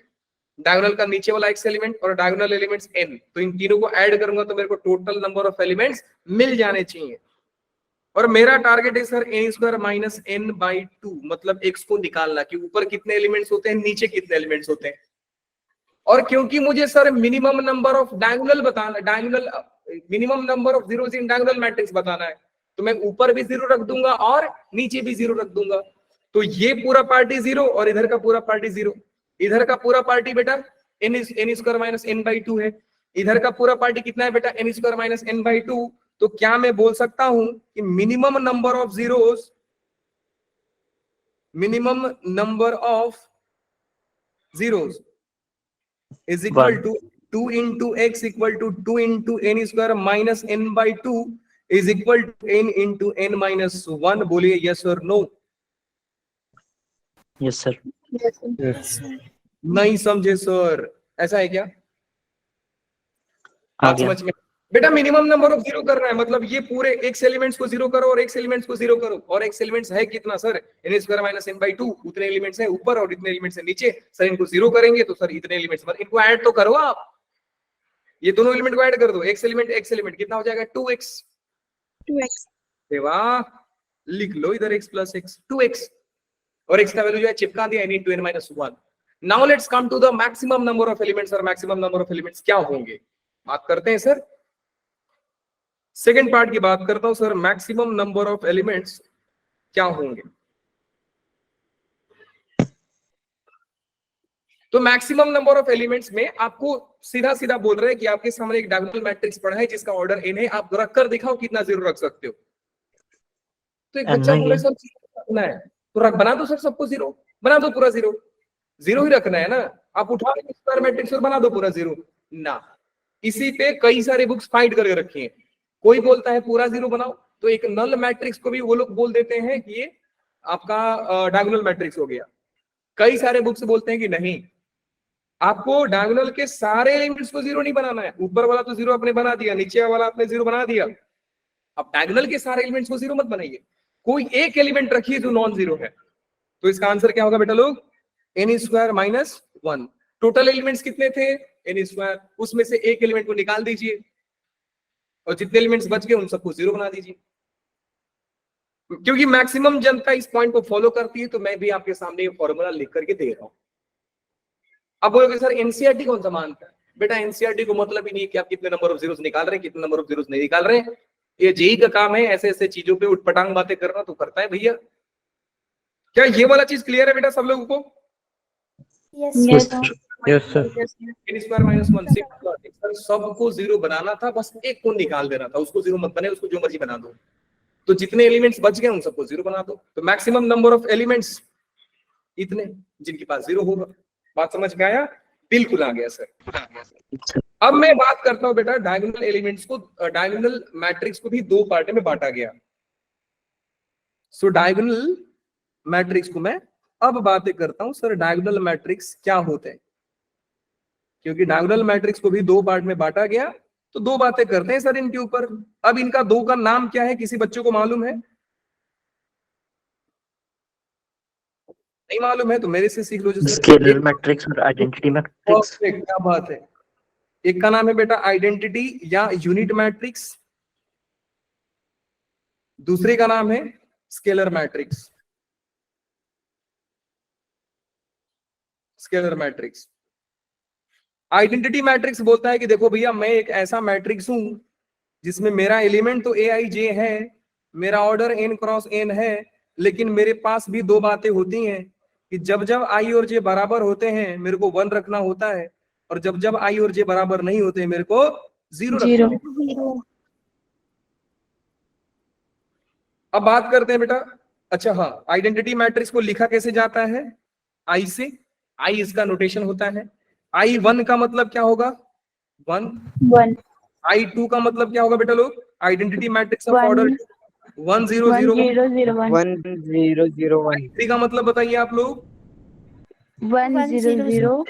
डायगोनल का नीचे वाला x एलिमेंट और डायगोनल एलिमेंट्स n, तो इन तीनों को ऐड करूंगा तो मेरे को टोटल नंबर ऑफ एलिमेंट्स मिल जाने चाहिए। और मेरा टारगेट है sir n square minus n by 2, मतलब x को निकालना कि ऊपर कितने एलिमेंट्स होते हैं, नीचे कितने एलिमेंट्स होते हैं। और क्योंकि मुझे sir minimum number of diagonal बताना, diagonal minimum number of zeros in diagonal matrix बताना है, तो मैं ऊपर भी जीरो रख दूंगा और नीचे भी जीरो रख दूंगा। तो ये पूरा पार्टी जीरो और इधर का पूरा पार्टी जीरो। इधर का पूरा पार्टी बेटा n square minus n by 2 है, इधर का पूरा पार्टी कितना है बेटा n square minus n by 2। तो क्या मैं बोल सकता हूं कि minimum number of zeros, minimum number of zeros is equal to 2 into x equal to 2 into n square minus n by 2 is equal to n into n minus 1। बोलिए yes or no। Yes sir. नहीं समझे sir, ऐसा है क्या, आ बात गया। समझ में बेटा मिनिमम नंबर ऑफ जीरो करना है, मतलब ये पूरे x एलिमेंट्स को जीरो करो और x एलिमेंट्स को जीरो करो, और x एलिमेंट्स है कितना sir, n square minus n by 2, उतने एलिमेंट्स हैं ऊपर और इतने एलिमेंट्स हैं नीचे, सर इनको जीरो करेंगे तो सर इतने एलिमेंट्स, मतलब इनको ऐड तो करो आप, ये दोनों एलिमेंट को ऐड कर दो, x एलिमेंट कितना हो जाएगा 2x, 2x वाह, लिख लो इधर x प्लस x 2x, और x का वैल्यू जो है चिपका दिया n into n minus 1। Now let's come to the maximum number of elements, और मैक्सिमम नंबर ऑफ एलिमेंट्स क्या होंगे, बात करते हैं सर। सेकेंड पार्ट की बात करता हूं sir, maximum number of elements क्या होंगे। तो मैक्सिमम नंबर ऑफ एलिमेंट्स में आपको सीधा सीधा बोल रहे हैं कि आपके सामने एक डायगोनल मैट्रिक्स पड़ा है जिसका ऑर्डर n है, आप रख कर दिखाओ कितना जीरो रख सकते हो। तो एक बच्चा बोले सर जीरो रखना है, तो रख बना दो सर सबको जीरो, बना दो पूरा जीरो, जीरो ही रखना है ना, आप उठा स्क्वायर मैट्रिक्स और बना दो पूरा जीरो ना। इसी पे कई सारे बुक्स फाइट करके रखी हैं, कोई बोलता है पूरा जीरो बनाओ, तो एक नल मैट्रिक्स को भी वो लोग बोल देते हैं कि ये आपका डायगोनल मैट्रिक्स हो गया। कई सारे बुक्स बोलते हैं कि नहीं, आपको डायगोनल के सारे एलिमेंट्स को जीरो नहीं बनाना है, ऊपर वाला तो जीरो आपने बना दिया, नीचे वाला आपने जीरो बना दिया, अब डायगोनल के सारे एलिमेंट्स को जीरो मत बनाइए, कोई एक एलिमेंट रखिए जो नॉन जीरो है। तो इसका आंसर क्या होगा बेटा लोग, n square minus 1। Total elements कितने थे n स्क्वायर, उसमें से एक एलिमेंट को निकाल दीजिए और जितने एलिमेंट्स बच गए उन सबको जीरो बना दीजिए। क्योंकि मैक्सिमम जनता इस पॉइंट को फॉलो करती है, तो मैं भी आपके सामने ये फॉर्मूला लिख करके दे रहा हूं। अब बोलोगे सर एनसीईआरटी कौन सा मानता है, बेटा एनसीईआरटी को मतलब ही नहीं है कि आप कितने नंबर ऑफ जीरोस निकाल रहे हैं, कितने नंबर ऑफ जीरोस नहीं निकाल रहे हैं, ये जेई का काम है ऐसे ऐसे चीजों पे उठपटांग बातें करना, तो करता है भैया। क्या ये वाला चीज क्लियर है बेटा सब लोगों को? Yes, sir. Yes sir. n square minus 1 sir सबको जीरो बनाना था, बस एक को निकाल देना था, उसको जीरो मत बने, उसको जो मर्जी बना दो, तो जितने एलिमेंट्स बच गए उन सबको जीरो बना दो। तो मैक्सिमम नंबर ऑफ एलिमेंट्स इतने जिनके पास जीरो होगा। बात समझ में आया? बिल्कुल आ गया सर। अब मैं बात करता हूं बेटा डायगोनल एलिमेंट्स को, डायगोनल मैट्रिक्स को भी दो पार्ट में बांटा गया। सो डायगोनल मैट्रिक्स को मैं अब बातें करता हूं सर, डायगोनल मैट्रिक्स क्या होते हैं, क्योंकि डायगोनल मैट्रिक्स को भी दो पार्ट में बांटा गया, तो दो बातें करते हैं सर इनके ऊपर। अब इनका दो का नाम क्या है, किसी बच्चों को मालूम है? नहीं मालूम है तो मेरे से सीख लो। जो स्केलर मैट्रिक्स और आइडेंटिटी मैट्रिक्स। क्या बात है, एक का नाम है बेटा आइडेंटिटी या यूनिट मैट्रिक्स, दूसरे का नाम है scalar matrix. Scalar matrix, identity matrix बोलता है कि देखो भैया मैं एक ऐसा मैट्रिक्स हूं जिसमें मेरा एलिमेंट तो ए आई जे है, मेरा ऑर्डर n क्रॉस n है, लेकिन मेरे पास भी दो बातें होती हैं कि जब जब आई और जे बराबर होते हैं मेरे को 1 रखना होता है, और जब जब आई और जे बराबर नहीं होते मेरे को 0 रखना होता है। अब बात करते हैं बेटा, अच्छा हाँ, आइडेंटिटी मैट्रिक्स को लिखा कैसे जाता है, आई से, आई इसका नोटेशन होता है। आई 1 का मतलब क्या होगा, 1। आई 2 का मतलब क्या होगा बेटा लोग, आइडेंटिटी मैट्रिक्स ऑफ ऑर्डर 1 0 0 1। 1001 3 का मतलब बताइए आप लोग, 1 0 0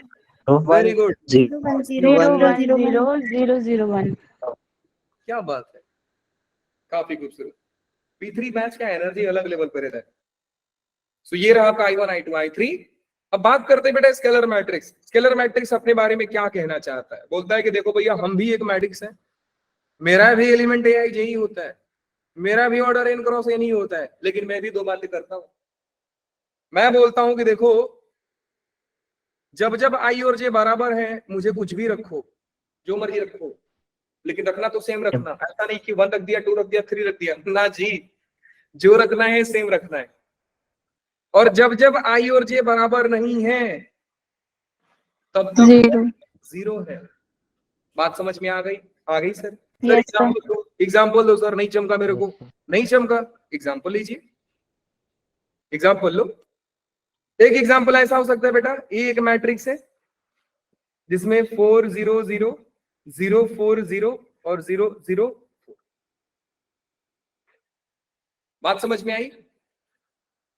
वेरी गुड, 1 0 0 0 1। क्या बात है, काफी खूबसूरत। P3 मैच का एनर्जी अलग लेवल पे रहता है। सो ये रहा आपका I1 I2 I3। अब बात करते हैं बेटा स्केलर मैट्रिक्स। स्केलर मैट्रिक्स अपने बारे में क्या कहना चाहता है, बोलता है कि देखो भैया हम भी एक मैट्रिक्स है, मेरा भी एलिमेंट AI यही होता है, मेरा भी ऑर्डर n क्रॉस n ही होता है, लेकिन मैं भी दो बातें करता हूं। मैं बोलता हूं कि देखो जब जब I और J बराबर है मुझे कुछ भी रखो, जो मर्जी रखो, लेकिन रखना तो सेम रखना, ऐसा नहीं कि 1 रख दिया 2 रख दिया 3 रख दिया, ना जी, जो रखना है सेम रखना है। और जब जब I और J बराबर नहीं है तब तब 0 है। बात समझ में आ गई सर? एग्जाम्पल दो सर, नहीं चमका मेरे को, नहीं चमका, एग्जाम्पल लीजिए, एग्जाम्पल लो। एक एग्जाम्पल ऐसा हो सकता है बेटा, ये एक मैट्रिक्स है जिसमें 4 0 0 0 4 0 और 0 0 4। बात समझ में आई?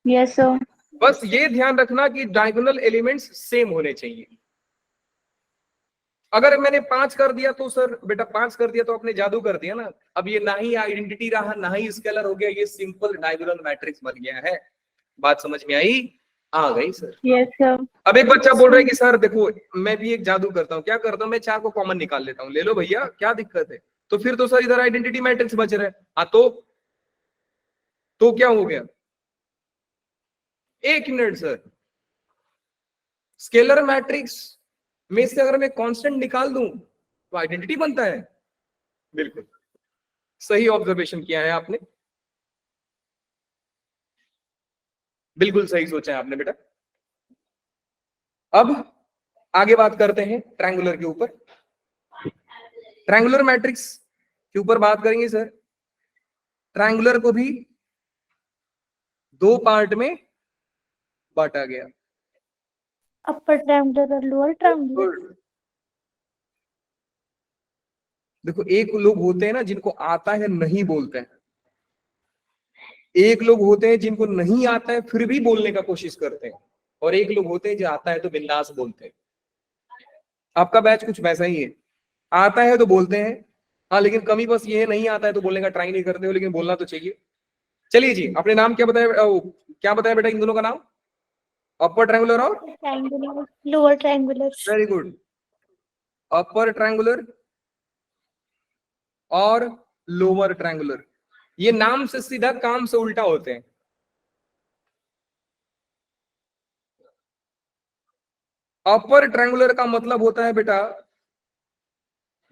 Yes sir. बस ये ध्यान रखना कि डायगोनल एलिमेंट्स सेम होने चाहिए। अगर मैंने 5 कर दिया तो सर बेटा 5 कर दिया तो आपने जादू कर दिया ना। अब ये ना ही आइडेंटिटी रहा ना ही स्केलर हो गया, ये सिंपल डायगोनल मैट्रिक्स बन गया है। बात समझ में आई? आ गई सर। Yes, sir. अब एक बच्चा बोल रहा है कि सर देखो मैं भी एक जादू करता हूँ। क्या करता हूँ मैं? 4 को कॉमन निकाल लेता हूँ। ले लो भैया, क्या दिक्कत है? तो फिर तो सर इधर आइडेंटिटी मैट्रिक्स बच रहा है। हाँ तो क्या हो गया? एक मिनट सर, स्केलर मैट्रिक्स में से अगर मैं कांस्टेंट निकाल दूं तो आइडेंटिटी बनता है। बिल्कुल सही ऑब्जर्वेशन किया है आपने, बिल्कुल सही सोचा है आपने बेटा। अब आगे बात करते हैं ट्रायंगुलर के ऊपर। ट्रायंगुलर मैट्रिक्स के ऊपर बात करेंगे सर। ट्रायंगुलर को भी 2 पार्ट में बांटा गया। Upper triangular और lower triangular. Good. देखो एक लोग होते हैं ना जिनको आता है नहीं बोलते हैं, एक लोग होते हैं जिनको नहीं आता है फिर भी बोलने का कोशिश करते हैं, और एक लोग होते हैं जो आता है तो बिंदास बोलते हैं। आपका बैच कुछ वैसा ही है, आता है तो बोलते हैं, हाँ लेकिन कमी बस ये है नहीं आता है तो बोलने का ट्राई नहीं करते हो, लेकिन बोलना तो चाहिए। चलिए जी, अपने नाम क्या बताया? क्या बताया बेटा इन दोनों का नाम? अपर ट्रायंगुलर और Triangular, lower triangular. Very good, upper triangular और लोअर ट्रायंगुलर। ये नाम से सीधा काम से उल्टा होते हैं। अपर ट्रायंगुलर का मतलब होता है बेटा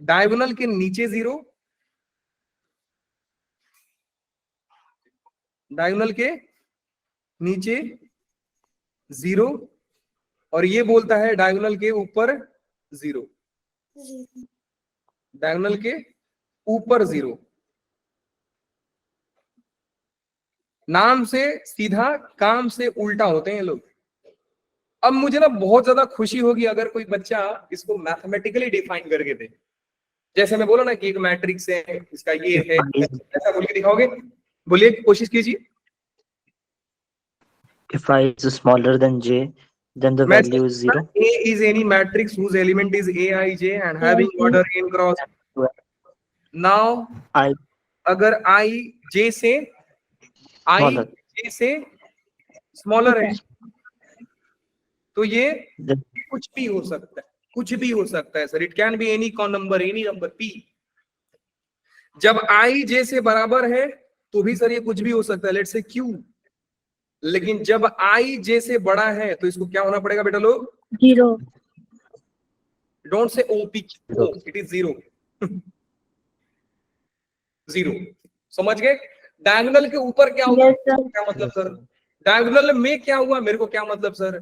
डायगोनल के नीचे 0, डायगोनल के नीचे 0, और ये बोलता है डायगोनल के ऊपर 0, डायगोनल के ऊपर 0। नाम से सीधा काम से उल्टा होते हैं ये लोग। अब मुझे ना बहुत ज्यादा खुशी होगी अगर कोई बच्चा इसको मैथमेटिकली डिफाइन करके दे। जैसे मैं बोला ना कि एक मैट्रिक्स है, इसका ये है, ऐसा बोल के दिखाओगे? बोलिए, कोशिश कीजिए। If I is smaller than j, then the value is 0. A is any matrix whose element is aij and having order n cross. Now I अगर I j से Smaller. स्मॉलर है तो ये then कुछ भी हो सकता है, कुछ भी हो सकता है sir. It can be any number, any number p। जब I j से बराबर है तो भी सर ये कुछ भी हो सकता है, लेट्स से q। लेकिन जब I j से बड़ा है तो इसको क्या होना पड़ेगा बेटा लोग? 0. Don't say OP, it is 0। 0 समझ गए? डायगोनल के ऊपर क्या होगा? Yes, sir. क्या मतलब सर? डायगोनल में क्या हुआ मेरे को क्या मतलब सर?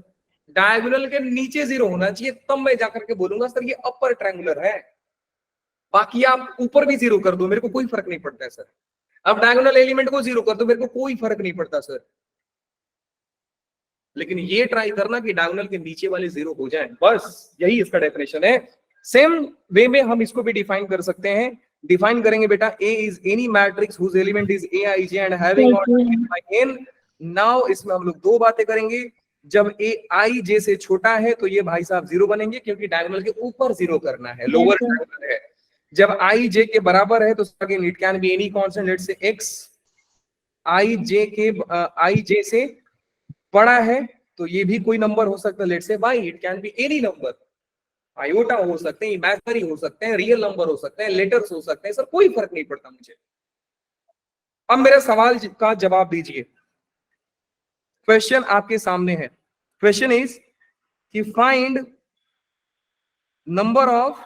डायगोनल के नीचे 0 होना चाहिए, तब मैं जाकर के बोलूंगा सर ये अपर ट्रायंगुलर है। बाकी आप ऊपर भी 0 कर दो, मेरे को कोई फर्क नहीं पड़ता है सर। अब डायगोनल एलिमेंट को 0 कर दो, मेरे को कोई फर्क नहीं पड़ता सर। लेकिन ये ट्राई करना कि डायगोनल के नीचे वाले 0 हो जाए, बस यही इसका डेफिनेशन है। सेम वे में हम इसको भी डिफाइन कर सकते हैं। डिफाइन करेंगे बेटा, A is any matrix whose element is aij and having order n by n। Now इसमें हम लोग 2 बातें करेंगे। जब A I j से छोटा है तो ये भाई साहब 0 बनेंगे, क्योंकि डायगोनल के ऊपर 0 करना है, लोअर डायगोनल है। जब I j के बराबर है तो again it can be any constant, let's say x। I j से बड़ा है तो ये भी कोई नंबर हो सकता है, let's say y। It can be any number, iota हो सकते हैं, इमेजिनरी हो सकते हैं, रियल नंबर हो सकते हैं, लेटर्स हो सकते हैं सर, कोई फर्क नहीं पड़ता मुझे। अब मेरे सवाल का जवाब दीजिए। क्वेश्चन आपके सामने है। क्वेश्चन इज कि find number of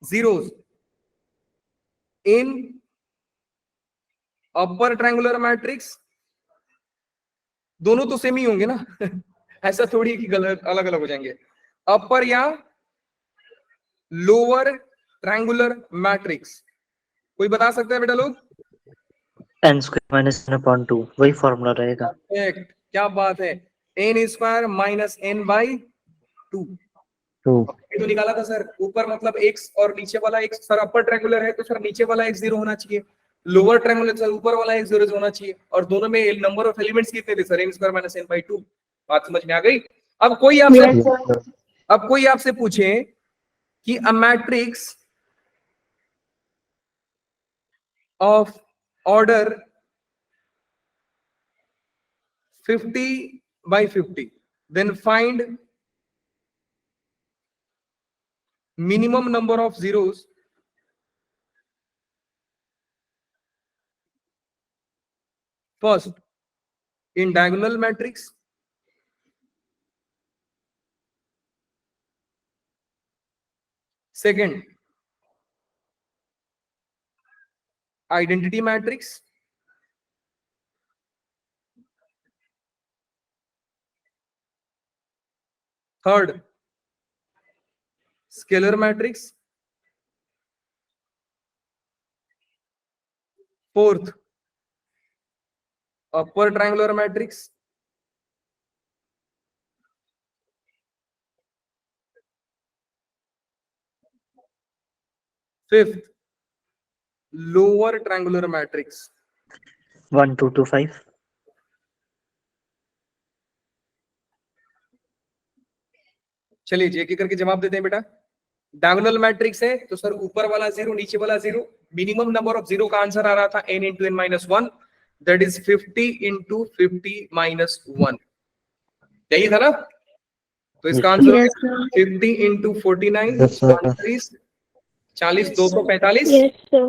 zeros in upper triangular matrix. दोनों तो सेम ही होंगे ना ऐसा थोड़ी कि गलत अलग अलग हो जाएंगे। अपर या लोअर ट्रायंगुलर मैट्रिक्स, कोई बता सकता है बेटा लोग? n square minus n upon 2, वही फॉर्मूला रहेगा। Correct, क्या बात है, n square minus n by 2। ये तो निकाला था सर। ऊपर मतलब x और नीचे वाला x, सर अपर ट्रायंगुलर है तो सर नीचे वाला x 0 होना चाहिए, लोअर ट्रायंगुलर सर ऊपर वाला x 0 होना चाहिए। और दोनों में नंबर ऑफ एलिमेंट्स कितने थे sir? n square minus n by 2। बात समझ में आ गई? अब कोई आपसे पूछे कि a matrix of order 50 by 50, then find minimum number of zeros first in diagonal matrix, second identity matrix, third scalar matrix, fourth upper triangular matrix, fifth lower triangular matrix. 1 2 2 5. चलिए जी एक एक करके जवाब देते हैं बेटा। डायगोनल मैट्रिक्स है तो सर ऊपर वाला जीरो नीचे वाला zero, minimum number of zero का आंसर आ रहा था n into n minus one, that is 50 into 50 minus one, यही था ना? तो इसका answer Yes, sir. 50 into 49 Yes, sir. 40 245 Yes, sir.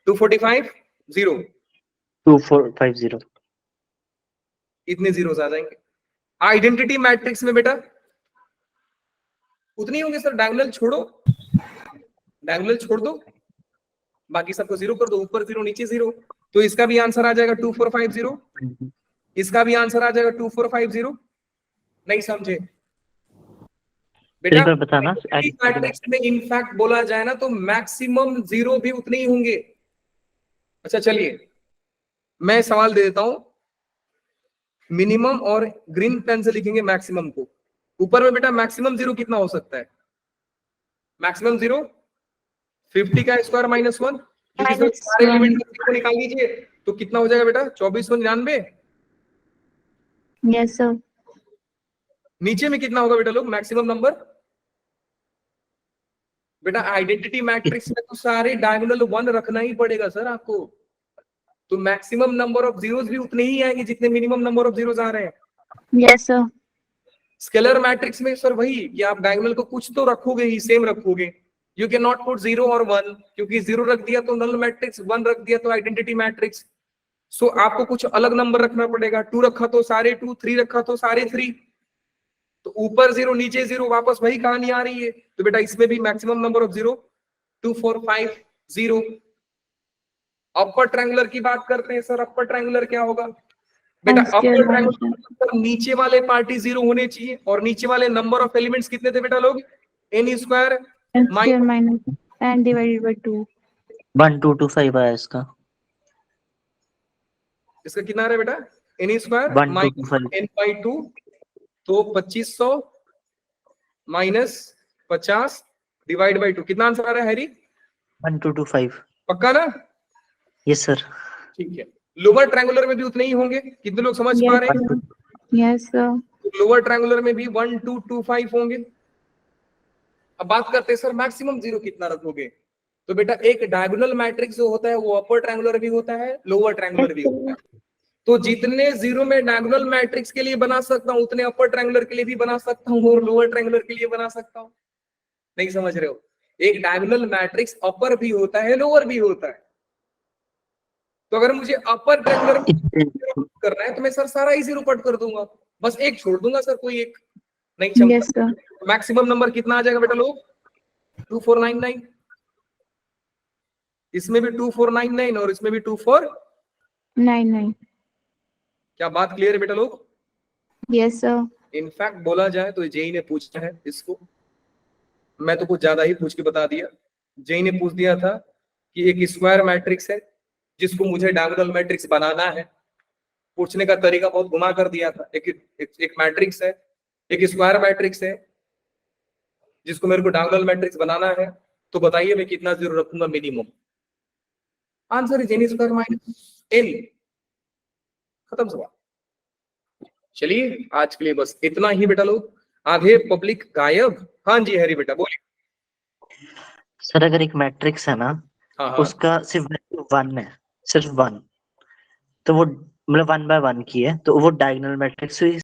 245 0, 2 4 5 0. इतने जीरोस आ जाएंगे। आइडेंटिटी मैट्रिक्स में बेटा उतनी होंगे सर, डायगोनल छोड़ो, डायगोनल छोड़ दो, बाकी सबको जीरो कर दो, ऊपर जीरो नीचे जीरो, तो इसका भी आंसर आ जाएगा 2450, इसका भी आंसर आ जाएगा 2450। नहीं समझे बेटा? एक बार बताना। मैट्रिक्स में इनफैक्ट बोला जाए ना तो मैक्सिमम जीरो भी उतने ही होंगे। अच्छा चलिए मैं सवाल दे देता हूं, मिनिमम और ग्रीन पेन से लिखेंगे मैक्सिमम को। ऊपर में बेटा मैक्सिमम जीरो कितना हो सकता है? मैक्सिमम जीरो 50 का स्क्वायर माइनस वन, क्योंकि सर सारे एलिमेंट को निकाल लीजिए तो कितना हो जाएगा बेटा? 2499। Yes, sir. नीचे में कितना होगा बेटा लोग मैक्सिमम नंबर? बेटा आइडेंटिटी मैट्रिक्स में तो सारे डायगोनल वन रखना ही पड़ेगा सर आपको, तो मैक्सिमम नंबर ऑफ जीरोस भी उतने ही आएंगे जितने मिनिमम नंबर ऑफ जीरोस आ रहे हैं। Yes, sir. स्केलर मैट्रिक्स में सर वही कि आप डायगोनल को कुछ तो रखोगे ही, सेम रखोगे, you can not put zero और वन, क्योंकि जीरो रख दिया तो नल मैट्रिक्स, वन रख दिया तो आइडेंटिटी मैट्रिक्स, सो आपको कुछ अलग नंबर रखना पड़ेगा। टू रखा तो सारे टू, थ्री रखा तो सारे थ्री, तो ऊपर जीरो नीचे जीरो, वापस वही कहानी आ रही है। तो बेटा इसमें भी maximum number of zero 2450। Upper triangular की बात करते हैं सर, अपर ट्रायंगुलर क्या होगा बेटा? And scale upper dimension. Triangular नीचे वाले पार्टी जीरो होने चाहिए, और नीचे वाले नंबर ऑफ एलिमेंट्स कितने थे बेटा लोग? n square And scale minus, minus and divided by 2. 1 2 2 5 आया इसका। इसका कितना आ रहा है बेटा? n square 1 2 2 5। n बाई 2, तो 2500 माइनस 50 डिवाइड बाई 2, कितना आंसर आ रहा है हैरी? 1 2 2 5। पक्का ना? Yes sir. ठीक है। लोअर ट्रायंगुलर में भी उतने ही होंगे, कितने लोग समझ पा रहे हैं? Yes, sir. लोअर ट्रायंगुलर में भी 1 2 2 5 होंगे। अब बात करते हैं सर मैक्सिमम जीरो कितना रखोगे? तो बेटा एक डायगोनल मैट्रिक्स जो होता है वो अपर ट्रायंगुलर भी होता है, लोअर ट्रायंगुलर भी होता है, तो जितने जीरो में डायगोनल मैट्रिक्स के लिए बना सकता हूं उतने अपर ट्रायंगुलर के लिए भी बना सकता हूं और लोअर ट्रायंगुलर के लिए बना सकता हूं। नहीं समझ रहे हो? एक डायगोनल मैट्रिक्स अपर भी होता है, लोअर भी होता है, तो अगर मुझे अपर ट्रायंगुलर करना है तो मैं सर सारा ही जीरो कट कर दूंगा, बस एक छोड़ दूंगा सर, कोई एक नहीं क्षमता। Yes, sir. मैक्सिमम नंबर कितना आ जाएगा बेटा लोग? 2499, इसमें भी 2499 और इसमें भी 24। 9. क्या बात क्लियर है बेटा लोग? Yes, sir. इनफैक्ट बोला जाए तो जेई ने पूछा है इसको, मैं तो कुछ ज्यादा ही पूछ के बता दिया। जेई ने पूछ दिया था कि एक स्क्वायर मैट्रिक्स है जिसको मुझे डायगोनल मैट्रिक्स बनाना है, पूछने का तरीका बहुत घुमा कर दिया था। एक मैट्रिक्स है, एक स्क्वायर मैट्रिक्स है जिसको मेरे को डायगोनल मैट्रिक्स बनाना है, तो बताइए मैं कितना जीरो रखूंगा minimum? Answer is n square minus n, खत्म सवाल। चलिए आज के लिए बस इतना ही बेटा लोग। आधे पब्लिक गायब। हाँ जी हरी बेटा बोलिए। सर अगर एक मैट्रिक्स है ना, हाँ हाँ उसका सिर्फ वैल्यू 1 है, सिर्फ 1, तो वो मतलब 1 by 1 की है, तो वो डायगोनल मैट्रिक्स